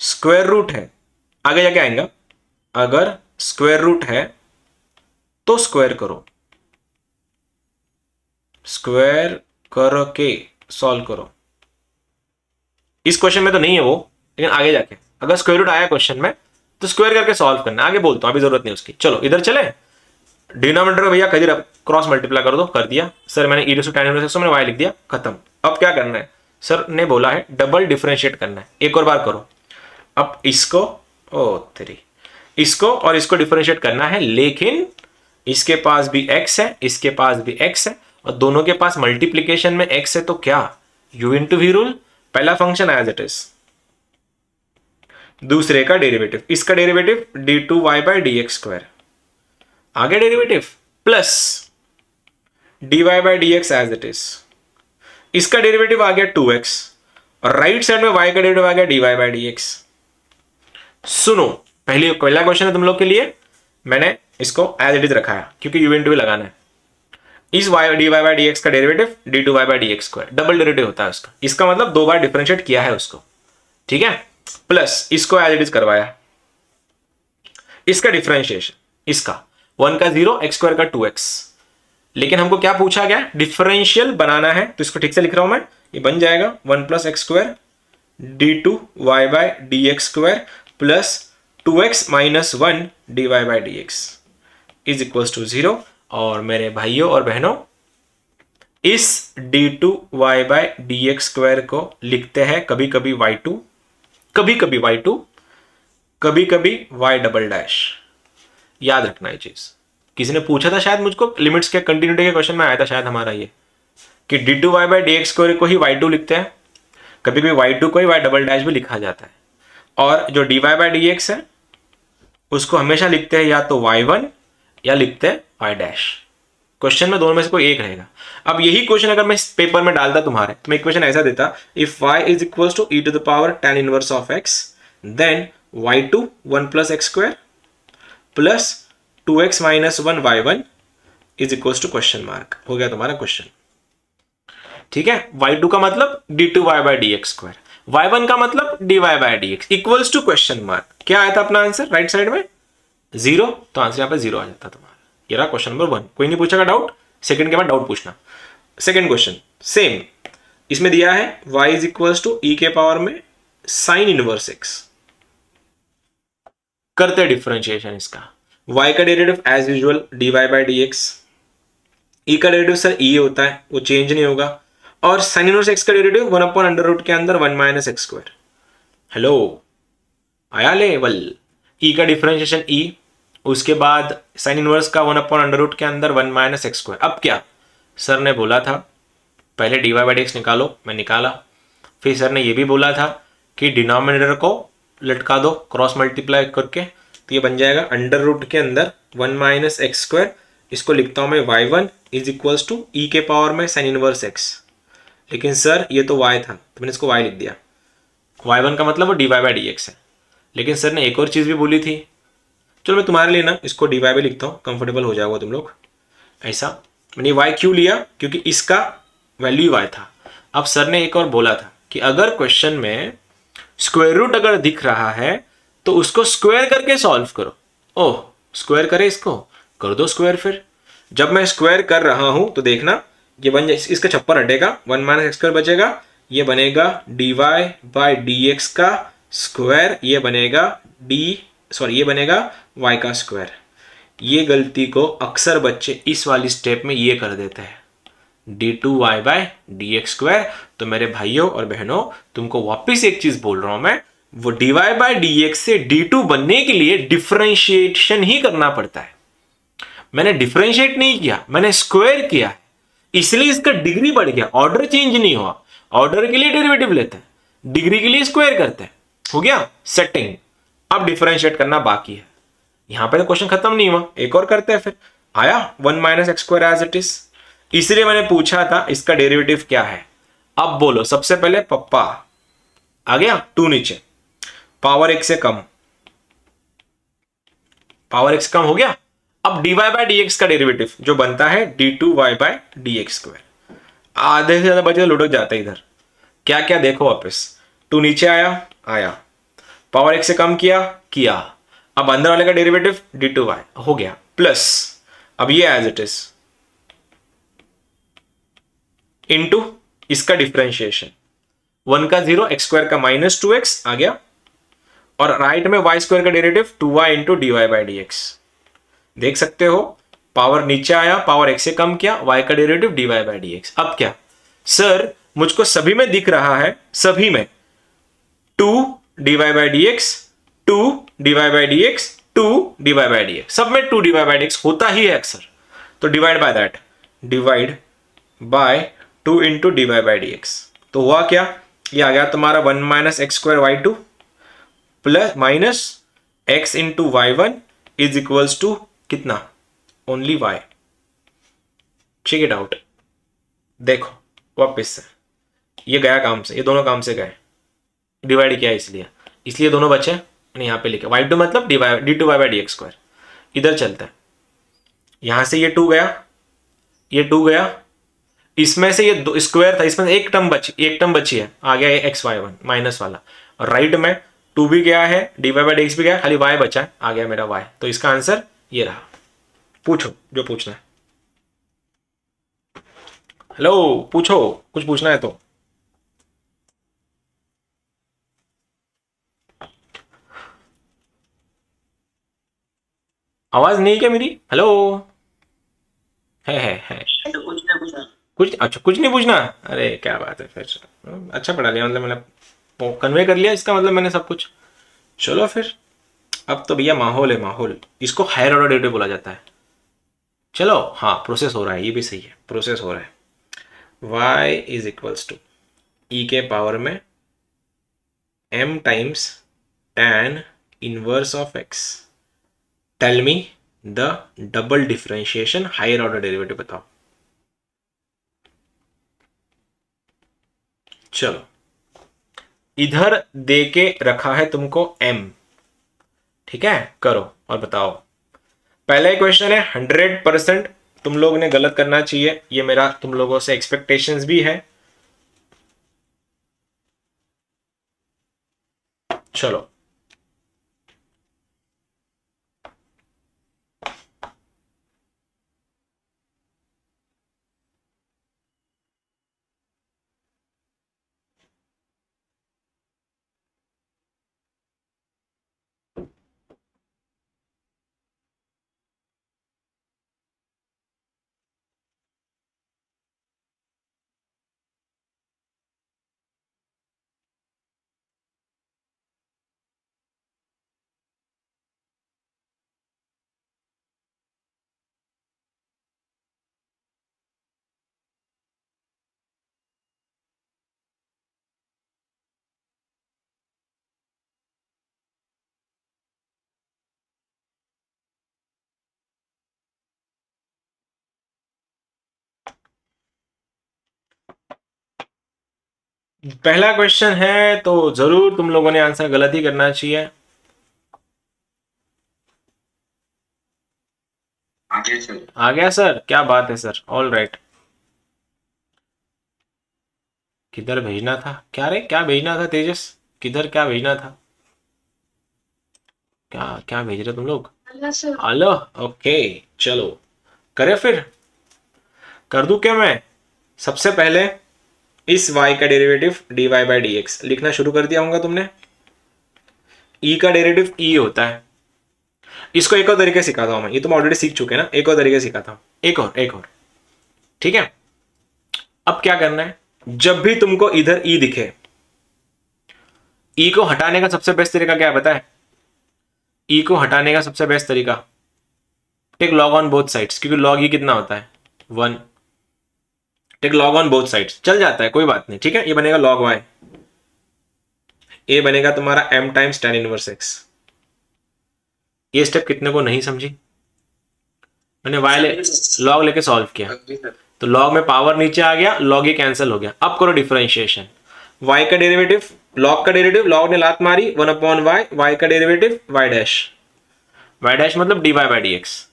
Speaker 1: स्क्वायर रूट है, आगे जाके आएगा, अगर स्क्वायर रूट है तो स्क्वायर करो, स्क्वायर करके सॉल्व करो। इस क्वेश्चन में तो नहीं है वो, लेकिन आगे जाके अगर स्क्वायर रूट आया क्वेश्चन में तो स्क्वायर करके सॉल्व करना। आगे बोलता हूं, अभी जरूरत नहीं उसकी। चलो इधर चले, डिनोमिनेटर भैया कदीर क्रॉस मल्टीप्लाई कर दो, कर दिया सर मैंने, e to tan inverse x मैंने y लिख दिया, खत्म। अब क्या करना है, सर ने बोला है डबल डिफरेंशिएट करना है। एक और बार करो, अब इसको इसको और इसको डिफरेंशिएट करना है, लेकिन इसके पास भी x है, इसके पास भी x है, और दोनों के पास मल्टीप्लीकेशन में x है, तो क्या u इंटू वी रूल, पहला फंक्शन एज इट इज, दूसरे का डेरिवेटिव, इसका derivative d2y by dx square, आगे derivative plus dy by dx as it is, इसका डेरिवेटिव आ गया 2x, और राइट साइड में y का डेरिवेटिव आ गया dy बाय dx। सुनो, पहला क्वेश्चन है तुम लोग के लिए, मैंने इसको एज इट इज रखा है क्योंकि u इंटू लगाना है। इस dy बाय dx का derivative d2y by dx square, double derivative होता है उसका, इसका मतलब 2 बार डिफरेंशिएट किया है उसको। ठीक है, प्लस इसको एज इट इज करवाया, इसका डिफरेंशिएशन, इसका 1 का 0, x स्क्वायर का 2x। लेकिन हमको क्या पूछा गया, डिफरेंशियल बनाना है, तो इसको ठीक से लिख रहा हूं मैं, ये बन जाएगा 1 plus x square d2y by D x square plus 2x minus 1 dy by D x is equals to 0। और मेरे भाइयों और बहनों, इस d2y by D x square को लिखते हैं कभी कभी y2, कभी कभी y2, कभी कभी y डबल डैश। याद रखना ये चीज, किसी ने पूछा था शायद मुझको, लिमिट्स के कंटिन्यूटी के क्वेश्चन में आया था शायद हमारा ये, कि d2y by D x square को ही y2 लिखते हैं, कभी कभी y2 को ही y डबल डैश भी लिखा जाता है, और जो dy बाय डी एक्स है उसको हमेशा लिखते हैं या तो y1 या लिखते हैं y डैश। क्वेश्चन में दोनों में से कोई एक रहेगा। अब यही क्वेश्चन अगर मैं इस पेपर में डालता तुम्हारे, तो मैं क्वेश्चन ऐसा देता, if y is equals to e to the power tan inverse of x then y2 1 plus x square plus 2x minus 1 y1 is equals to question mark. हो गया तुम्हारा क्वेश्चन। ठीक है, y2 का मतलब d2y by D x square, y1 का मतलब dy by D x equals to question mark. क्या आया था अपना आंसर राइट साइड में 0, तो आंसर यहाँ पे 0 आ जाता तुम्हारा। ये रहा क्वेश्चन नंबर 1। कोई नहीं पूछेगा डाउट, सेकंड के बाद डाउट पूछना। सेकंड क्वेश्चन सेम, इसमें दिया है y is equals to e के पावर में साइन इनवर्स x। करते डिफरेंशिएशन इसका, y का derivative as usual dy by D x, e का डेरिवेटिव सर e होता है, वो चेंज नहीं होगा, और साइन इनवर्स x का डेरिवेटिव 1 अपॉन अंडर रूट के अंदर 1 माइनस एक्स स्क्वायर। हेलो, आया लेवल। e का डिफरेंशिएशन e, उसके बाद साइन इनवर्स का 1 अपॉन अंडर रूट के अंदर 1 माइनस एक्स स्क्वायर। अब क्या, सर ने बोला था पहले dy बाई डी एक्स निकालो, मैं निकाला, फिर सर ने ये भी बोला था कि डिनोमिनेटर को लटका दो क्रॉस मल्टीप्लाई करके, तो ये बन जाएगा अंडर रूट के अंदर 1 माइनस एक्स स्क्वायर। इसको लिखता हूं मैं y1 is equals to e के पावर में साइन इनवर्स x। लेकिन सर ये तो y था, तो मैंने इसको y लिख दिया। y1 का मतलब वो dy बाई डी एक्स है। लेकिन सर ने एक और चीज़ भी बोली थी, चलो मैं तुम्हारे लिए ना इसको dy बाई लिखता हूँ, कंफर्टेबल हो जाओगे तुम लोग। ऐसा मैंने y क्यों लिया, क्योंकि इसका वैल्यू y था। अब सर ने एक और बोला था कि अगर क्वेश्चन में स्क्वायर रूट अगर दिख रहा है तो उसको स्क्वायर करके सॉल्व करो। ओह, स्क्वायर करे, इसको कर दो स्क्वायर। फिर जब मैं स्क्वायर कर रहा हूं तो देखना ये बन जाए, इसका छप्पर हटेगा, 1 माइनस एक्स स्क्वायर बचेगा, ये बनेगा dy बाय डी एक्स का स्क्वायर, ये बनेगा ये बनेगा y का स्क्वायर। ये गलती को अक्सर बच्चे इस वाली स्टेप में ये कर देते हैं, d2y by D x square. तो मेरे भाइयों और बहनों, तुमको वापिस एक चीज बोल रहा हूं मैं, वो dy बाय डी एक्स से d2 बनने के लिए डिफरेंशिएशन ही करना पड़ता है। मैंने डिफरेंशिएट नहीं किया, मैंने स्क्वायर किया है, इसलिए इसका डिग्री बढ़ गया, ऑर्डर चेंज नहीं हुआ। ऑर्डर के लिए डेरिवेटिव लेते हैं, डिग्री के लिए स्क्वायर करते हैं। हो गया सेटिंग। अब डिफरेंशिएट करना बाकी है। यहां पे तो क्वेश्चन खत्म नहीं हुआ, एक और करते हैं। फिर आया 1 minus x square as it is, इसलिए मैंने पूछा था इसका डेरिवेटिव क्या है। अब बोलो, सबसे पहले पप्पा आ गया, 2 नीचे, पावर एक से कम, पावर x कम हो गया। अब dy बाय डी एक्स का डेरिवेटिव जो बनता है d2y by D x square. आधे से ज्यादा बचे लुढ़क जाते इधर। क्या क्या देखो वापस, 2 नीचे आया, पावर x से कम किया। अब अंदर वाले का डेरिवेटिव d2y हो गया, प्लस अब ये एज इट इज इनटू इसका डिफरेंशिएशन, 1 का 0, एक्स स्क्वायर का माइनस 2x आ गया, और राइट में y स्क्वायर का derivative 2y into dy by D x. देख सकते हो, पावर नीचे आया, पावर x से कम किया, y का derivative dy by D x. अब क्या सर, मुझको सभी में दिख रहा है, सभी में 2 dy by D x, 2 dy by D x, 2 dy by D x, सब में 2 dy बाई डी एक्स होता ही है अक्सर। तो divide by that, divide by 2 into dy by D x. तो हुआ क्या, ये आ गया तुम्हारा 1 minus x square y2 plus minus x into y1 is equals to कितना, only y। Check it out. देखो वापस से, ये गया काम से, ये दोनों काम से गए, डिवाइड किया इसलिए दोनों बचे। मैंने यहाँ पे लिखा y2 मतलब d2y by D x square. इधर चलता है, यहां से ये 2 गया, ये 2 गया, इसमें से ये स्क्वायर था, इसमें एक टर्म बची है, आ गया ये xy1 माइनस वाला, और राइट में 2 भी गया है, dy बाई डी एक्स भी गया, खाली y बचा है, आ गया मेरा y। तो इसका आंसर ये रहा। पूछो जो पूछना है। हेलो, पूछो, कुछ पूछना है तो। आवाज नहीं क्या मेरी? हेलो। है।
Speaker 3: तो कुछ ना कुछ
Speaker 1: कुछ, अच्छा कुछ नहीं पूछना। अरे क्या बात है फिर। अच्छा पढ़ा लिया, मतलब मैंने कन्वे कर लिया इसका मतलब मैंने सब कुछ। चलो फिर, अब तो भैया माहौल है माहौल, इसको हायर ऑर्डर डेरिवेटिव बोला जाता है। चलो हाँ, प्रोसेस हो रहा है, ये भी सही है, प्रोसेस हो रहा है। y is equals to e के पावर में m times tan inverse of x। Tell me the double differentiation higher order derivative बताओ। चलो, इधर दे के रखा है तुमको m, ठीक है, करो और बताओ। पहला क्वेश्चन है 100% तुम लोग ने गलत करना चाहिए, ये मेरा तुम लोगों से एक्सपेक्टेशंस भी है। चलो, पहला क्वेश्चन है तो जरूर तुम लोगों ने आंसर गलत ही करना चाहिए।
Speaker 2: आगे चल।
Speaker 1: आ गया सर, क्या बात है सर, ऑल राइट। किधर भेजना था, क्या रे, क्या भेजना था तेजस, किधर क्या भेजना था, क्या क्या भेज रहे हो तुम लोग? हेलो, ओके चलो, करे फिर, कर दूं क्या मैं? सबसे पहले इस y का derivative dy by D x लिखना शुरू कर दिया होगा तुमने। e का डेरिवेटिव e होता है। इसको एक और तरीके से सिखाता हूं मैं, ये तुम ऑलरेडी सीख चुके हैं ना, एक और तरीके से सिखाता हूं, एक और, ठीक है। अब क्या करना है, जब भी तुमको इधर e दिखे, e को हटाने का सबसे बेस्ट तरीका क्या है पता है? e को हटाने का सबसे बेस्ट तरीका, take log on both sides, क्योंकि लॉग e कितना होता है 1। Take log on both sides, चल जाता है कोई बात नहीं, ठीक है। ये बनेगा log y, ये बनेगा तुम्हारा m times tan inverse x। ये स्टेप कितने को नहीं समझी? मैंने log लेके सॉल्व किया, तो log में पावर नीचे आ गया, log ये कैंसिल हो गया। अब करो डिफरेंशिएशन, y का डेरिवेटिव, log का डेरिवेटिव, log ने लात मारी 1/y, y का डेरिवेटिव y डैश मतलब dy बाई डी एक्स,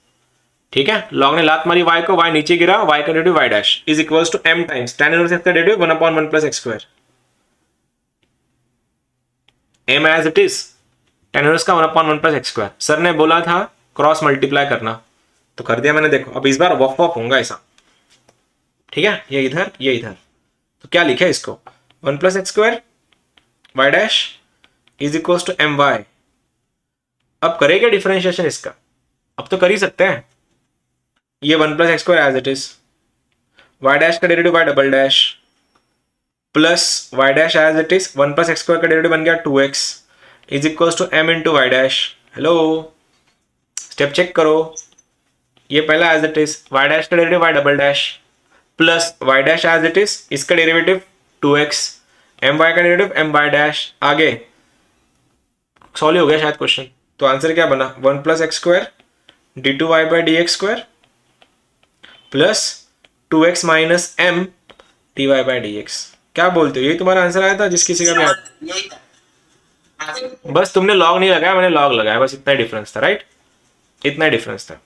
Speaker 1: ठीक है। log ने लात मारी y को, y नीचे गिरा, y का derivative y dash is equals to m times tan inverse x का derivative 1/1 plus x square. m as it is, tan inverse का 1/1 प्लस x स्क्वायर। सर ने बोला था क्रॉस मल्टीप्लाई करना, तो कर दिया मैंने। देखो अब इस बार वॉफ वॉफ होगा ऐसा, ठीक है, ये इधर, तो क्या लिखा है इसको, 1 plus x square y dash is equals to m y. अब करेगा डिफरेंशिएशन इसका, अब तो कर ही सकते हैं। ये 1 plus x square as it is, y dash का derivative y double dash plus y dash as it is, 1 plus x square का डेरिवेटिव बन गया 2x is equals to m into y dash. Hello, step check करो, ये पहला as it is, y dash का derivative y double dash plus y dash as it is, इसका derivative 2x, my का derivative m y dash. आगे solve हो गया शायद क्वेश्चन, तो आंसर क्या बना, 1 plus x square d two y by D x square plus 2x minus m d Y by D x. क्या बोलते हो, यही तुम्हारा आंसर आया था जिस किसी का भी आया?
Speaker 3: यही था।
Speaker 1: बस तुमने लॉग नहीं लगाया, मैंने लॉग लगाया, बस इतना डिफरेंस था, राइट, इतना डिफरेंस था।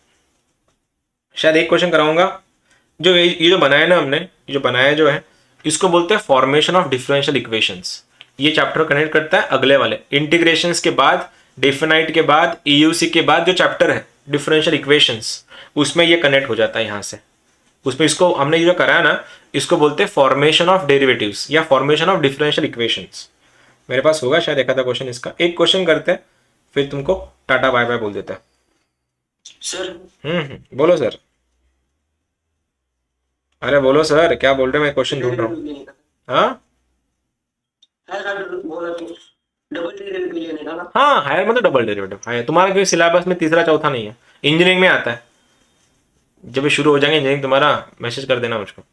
Speaker 1: शायद एक क्वेश्चन कराऊंगा, जो ये जो बनाया ना हमने, जो बनाया जो है, इसको बोलते हैं फॉर्मेशन ऑफ डिफरेंशियल इक्वेशंस। ये चैप्टर कनेक्ट करता है अगले वाले इंटीग्रेशंस के बाद, डेफिनाइट के बाद, ईयूसी के बाद जो चैप्टर है डिफरेंशियल इक्वेशंस, उसमें ये कनेक्ट हो जाता है यहाँ से। उसमें इसको हमने जो करा है ना, इसको बोलते हैं फॉर्मेशन ऑफ डेरिवेटिव्स या फॉर्मेशन ऑफ डिफरेंशियल इक्वेशंस। मेरे पास होगा शायद एक आधा क्वेश्चन इसका। एक क्वेश्चन करते हैं फिर तुमको टाटा बाय बाय बोल देता है।
Speaker 3: सर
Speaker 1: बोलो सर। अरे बोलो सर, क्या बोल रहे हो? मैं क्वेश्चन ढूंढ रहा हूँ।
Speaker 3: लेने का
Speaker 1: हाँ
Speaker 3: है सर, बोला तो डबल डेरिवेटिव लेने का ना।
Speaker 1: हाँ, हायर मतलब डबल डेरिवेटिव। हायर तुम्हारा क्योंकि सिलेबस में तीसरा चौथा नहीं है, इंजीनियरिंग में आता है। जब ये शुरू हो जाएंगे इंजीनियरिंग तुम्हारा, मैसेज कर देना मुझको।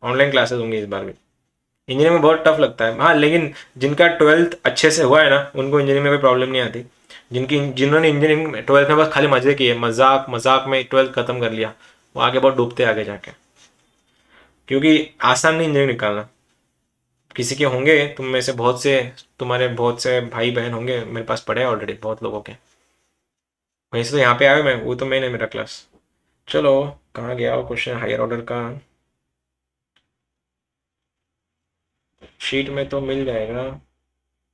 Speaker 1: ऑनलाइन क्लासेस होंगी इस बार भी। इंजीनियरिंग में बहुत टफ लगता है हाँ, लेकिन जिनका ट्वेल्थ अच्छे से हुआ है ना, उनको इंजीनियरिंग में कोई प्रॉब्लम नहीं आती। जिन्होंने इंजीनियरिंग में ट्वेल्थ में बस खाली मजे किए, मजाक मजाक में ट्वेल्थ खत्म कर लिया, वो आगे बहुत डूबते आगे जाके। क्योंकि आसान नहीं इंजीनियरिंग निकालना। किसी के होंगे तुम में से बहुत से, तुम्हारे बहुत से भाई बहन होंगे, मेरे पास पढ़े हैं ऑलरेडी बहुत लोगों के। वहीं से तो यहाँ पे आया मैं, वो तो मैंने मेरा क्लास। चलो, कहाँ गया वो क्वेश्चन हायर ऑर्डर का? शीट में तो मिल जाएगा।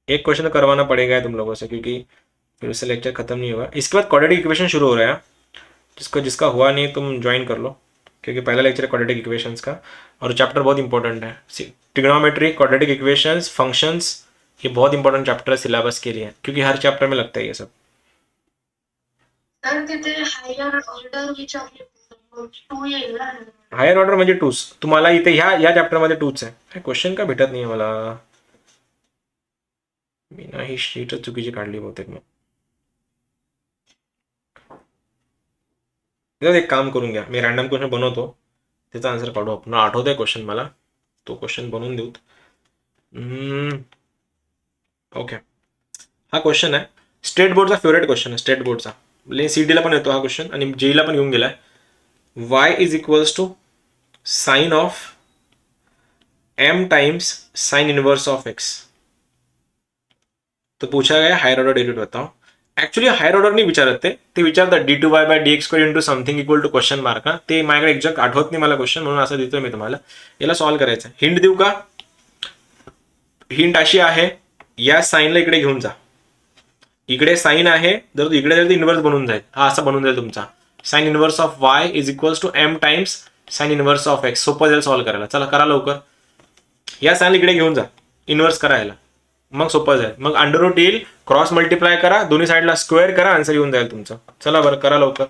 Speaker 1: एक क्वेश्चन तो करवाना पड़ेगा तुम लोगों से, क्योंकि फिर उससे लेक्चर खत्म नहीं होगा। इसके बाद क्वाड्रेटिक इक्वेशन शुरू हो रहा है। जिसका हुआ नहीं तुम ज्वाइन कर लो, क्योंकि पहला लेक्चर है क्वाड्रेटिक इक्वेशंस का, और चैप्टर बहुत इंपॉर्टेंट है। ट्रिग्नोमेट्री, क्वाड्रेटिक इक्वेशंस, फंक्शंस, ये बहुत इंपॉर्टेंट चैप्टर है सिलेबस के लिए, क्योंकि हर चैप्टर में लगता है ये सब।
Speaker 3: सर तिथे हायर ऑर्डर विचारले 2 येईल ना.
Speaker 1: हायर ऑर्डर म्हणजे टूच तुम्हाला इथे ह्या चॅप्टरमध्ये टूच आहे। क्वेश्चन का भेटत नाही मला? मी ना ही शीटच चुकीची काढली बहुतेक मग। एक काम करून घ्या, मी रॅन्डम क्वेश्चन बनवतो, त्याचा आन्सर काढू आपण। आठवतोय क्वेश्चन मला, तो क्वेश्चन बनवून देऊत। ओके, हा क्वेश्चन आहे स्टेट बोर्डचा फेवरेट क्वेश्चन आहे, स्टेट बोर्डचा। सीईटीला पण येतो हा क्वेश्चन आणि जेईला पण येऊन गेलाय। y is equals to sine of m times sine inverse of x। तो पूछा गया हायर ऑर्डर डेरिवेटिव बताओ। ऍक्च्युली हायर ऑर्डर नाही विचारत ते विचारतात d2y by dx square into something equal to question mark ना। ते माझ्याकडे एक्झॅक्ट आठवत नाही मला क्वेश्चन, म्हणून असं देतोय मी तुम्हाला। याला सॉल्व्ह करायचं आहे। हिंट देऊ का? हिंट अशी आहे, या साईनला इकडे घेऊन जा। इकडे साइन आहे, जर इकडे जाईल तर इन्व्हर्स बनून जाईल, हा असा बनून जाईल तुमचा। Sine inverse of y is equals to m times sine inverse of x। सोपं जाईल सॉल्व्ह करायला। चला करा लवकर, या साइन इकडे घेऊन जा, इन्व्हर्स करायला, मग सोपं जाईल। मग अंडर रूट येईल, क्रॉस मल्टिप्लाय करा, दोन्ही साईडला स्क्वेअर करा, आन्सर येऊन जाईल तुमचं। चला बरं करा लवकर।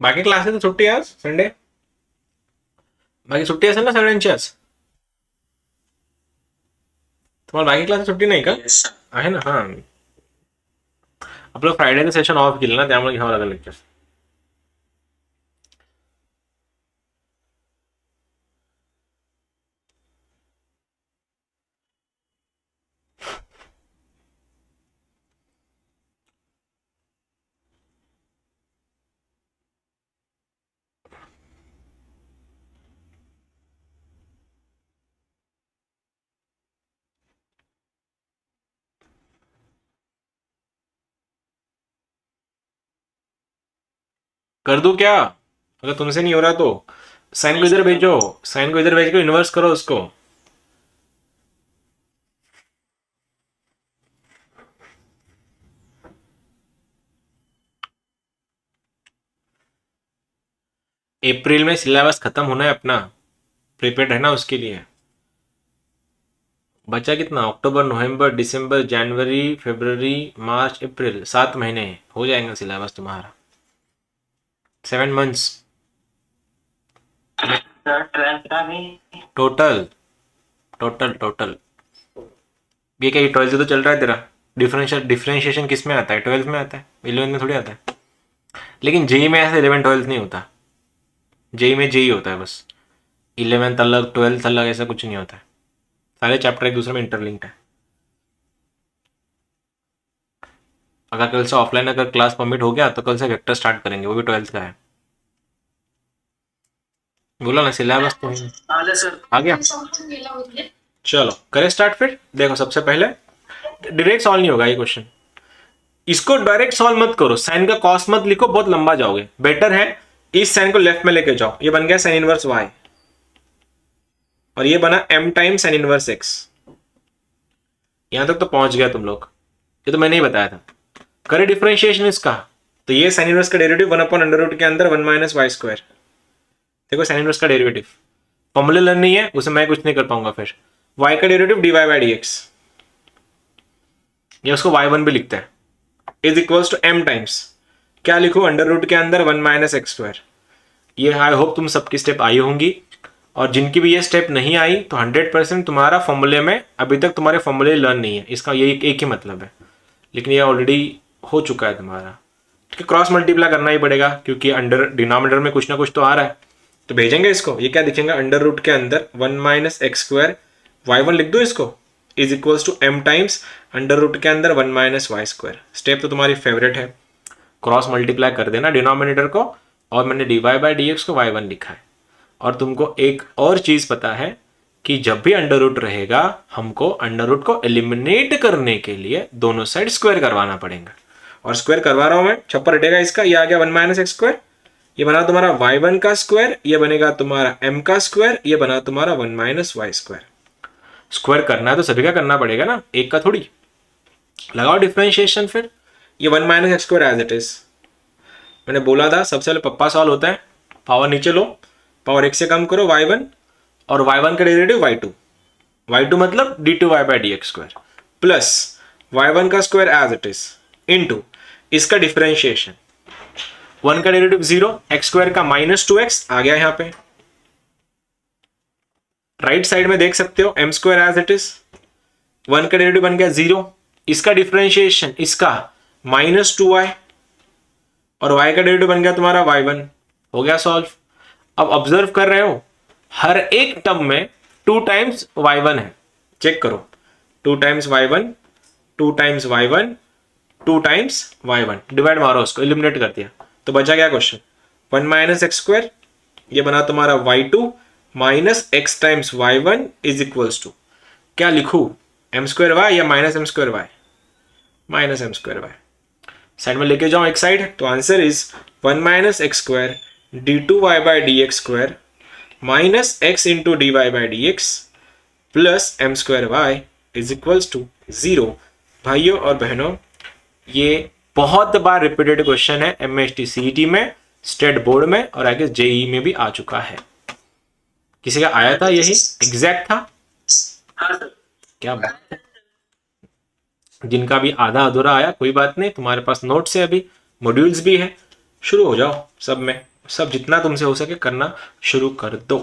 Speaker 1: बाकी क्लासेस तर सुट्टी आहे आज संडे, बाकी सुट्टी असेल ना सगळ्यांची आज? तुम्हाला बाकी क्लासेस सुट्टी नाही का?
Speaker 3: Yes.
Speaker 1: आहे ना? हा, आपलं फ्रायडेचं सेशन ऑफ केलं ना, त्यामुळे घ्यावं लागेल लेक्चर। कर दूं क्या? अगर तुमसे नहीं हो रहा तो साइन को इधर भेजो, साइन को इधर भेज के इन्वर्स करो उसको। अप्रैल में सिलेबस खत्म होना है अपना, प्रिपेयर्ड रहना उसके लिए। बचा कितना? अक्टूबर, नवंबर, दिसंबर, जनवरी, फरवरी, मार्च, अप्रैल, 7 महीने हो जाएंगे सिलेबस तुम्हारा। 7 मंथ्स
Speaker 3: सर 12th का भी
Speaker 1: टोटल। टोटल टोटल ये क्या, 12th तो चल रहा है तेरा? डिफरेंशिएशन किस में आता है? 12th में आता है, 11th में थोड़ी आता है। लेकिन जेई में ऐसे 11 12th नहीं होता, जेई में जेई होता है बस। 11th अलग, 12th अलग, ऐसा कुछ नहीं होता है। सारे चैप्टर एक दूसरे में इंटरलिंक्ड है। अगर कल से ऑफलाइन अगर क्लास परमिट हो गया तो कल से वेक्टर स्टार्ट करेंगे, वो भी 12th का है। बोला ना सिलेबस तो है।
Speaker 3: आले सर
Speaker 1: आ गया, चलो करें स्टार्ट फिर। देखो सबसे पहले डायरेक्ट सॉल्व नहीं होगा ये क्वेश्चन, इसको डायरेक्ट सॉल्व मत करो, साइन का कॉस मत लिखो, बहुत लंबा जाओगे। बेटर है इस साइन को लेफ्ट में लेके जाओ। ये बन गया साइन इनवर्स y और ये बना m times sine inverse x। यहां तक तो पहुंच गया तुम लोग, ये तो मैंने ही बताया था। करे डिफरेंशिएशन इसका, तो ये साइन इनवर्स का डेरिवेटिव 1/√, के अंदर 1 - y²। देखो साइन इनवर्स का डेरिवेटिव फॉर्मूले लर्न नहीं है, उसे मैं कुछ नहीं कर पाऊंगा। फिर y का डेरिवेटिव dy/dx, ये उसको y1 भी लिखते हैं, is equals to m times क्या लिखो, √, के अंदर 1 - x²। ये आई होप तुम सबकी स्टेप आई होंगी, और जिनकी भी ये स्टेप नहीं आई तो 100% तुम्हारा फॉर्मूले में अभी तक तुम्हारे फॉर्मूले लर्न नहीं है, इसका ये एक ही मतलब है। लेकिन ये ऑलरेडी हो चुका है तुम्हारा, ठीक है। क्रॉस मल्टीप्लाई करना ही पड़ेगा क्योंकि अंडर डिनोमिनेटर में कुछ ना कुछ तो आ रहा है, तो भेजेंगे इसको। ये क्या दिखेगा, √, के अंदर 1 - x², y1 लिख दो इसको, is equals to m times √, के अंदर 1 - y²। स्टेप तो तुम्हारी फेवरेट है, क्रॉस मल्टीप्लाई कर देना डिनोमिनेटर को, और मैंने dy/dx को y1 लिखा है। और तुमको एक और चीज पता है कि जब भी √ रहेगा हमको √ को एलिमिनेट करने के लिए दोनों साइड स्क्वायर करवाना पड़ेगा, और स्क्वायर करवा रहा हूं मैं, छप्पर हटेगा इसका। ये आ गया 1 - x², ये बना तुम्हारा y1 का स्क्वायर, ये बनेगा तुम्हारा m का स्क्वायर, ये बना तुम्हारा 1 - y²। स्क्वायर करना है तो सभी का करना पड़ेगा ना, एक का थोड़ी। लगाओ डिफरेंशिएशन फिर, ये 1 - x² एज इट इज। मैंने बोला था सबसे पहले पप्पा सॉल्व होता है, पावर नीचे लो, पावर 1 से कम करो y1, और y1 का डेरिवेटिव y2 मतलब d2y/dx² प्लस y1 का square as it is into इसका डिफरेंशिएशन, 1 का डेरिवेटिव 0, x² का -2x आ गया यहाँ पे। राइट साइड में देख सकते हो m² एज इट इज, 1 का डेरिवेटिव बन गया 0, इसका डिफरेंशिएशन इसका -2y, और y का डेरिवेटिव बन गया तुम्हारा y1। हो गया सॉल्व। अब ऑब्जर्व कर रहे हो हर एक टर्म में 2 टाइम्स y1 है, चेक करो, 2 times y1, 2 times y1, 2 times y1, divide मारो उसको, एलिमिनेट कर दिया तो बचा क्या क्वेश्चन, 1 - x², ये बना तुम्हारा y2 minus x times y1 is equals to क्या लिखूं, m²y या -m²y, -m²y। साइड में लेके जाओ एक साइड, तो answer is 1 - x² d2y/dx² minus x into dy/dx plus m²y is equals to 0। भाइयों और बहनों, ये बहुत बार रिपीटेड क्वेश्चन है MST CET में, स्टेट बोर्ड में, और आगे JEE में भी आ चुका है। किसी का आया था यही एग्जैक्ट था?
Speaker 3: हाँ सर।
Speaker 1: क्या बात है। जिनका भी आधा अधूरा आया कोई बात नहीं, तुम्हारे पास नोट्स है, अभी मॉड्यूल्स भी है, शुरू हो जाओ सब में, सब जितना तुमसे हो सके करना शुरू कर दो।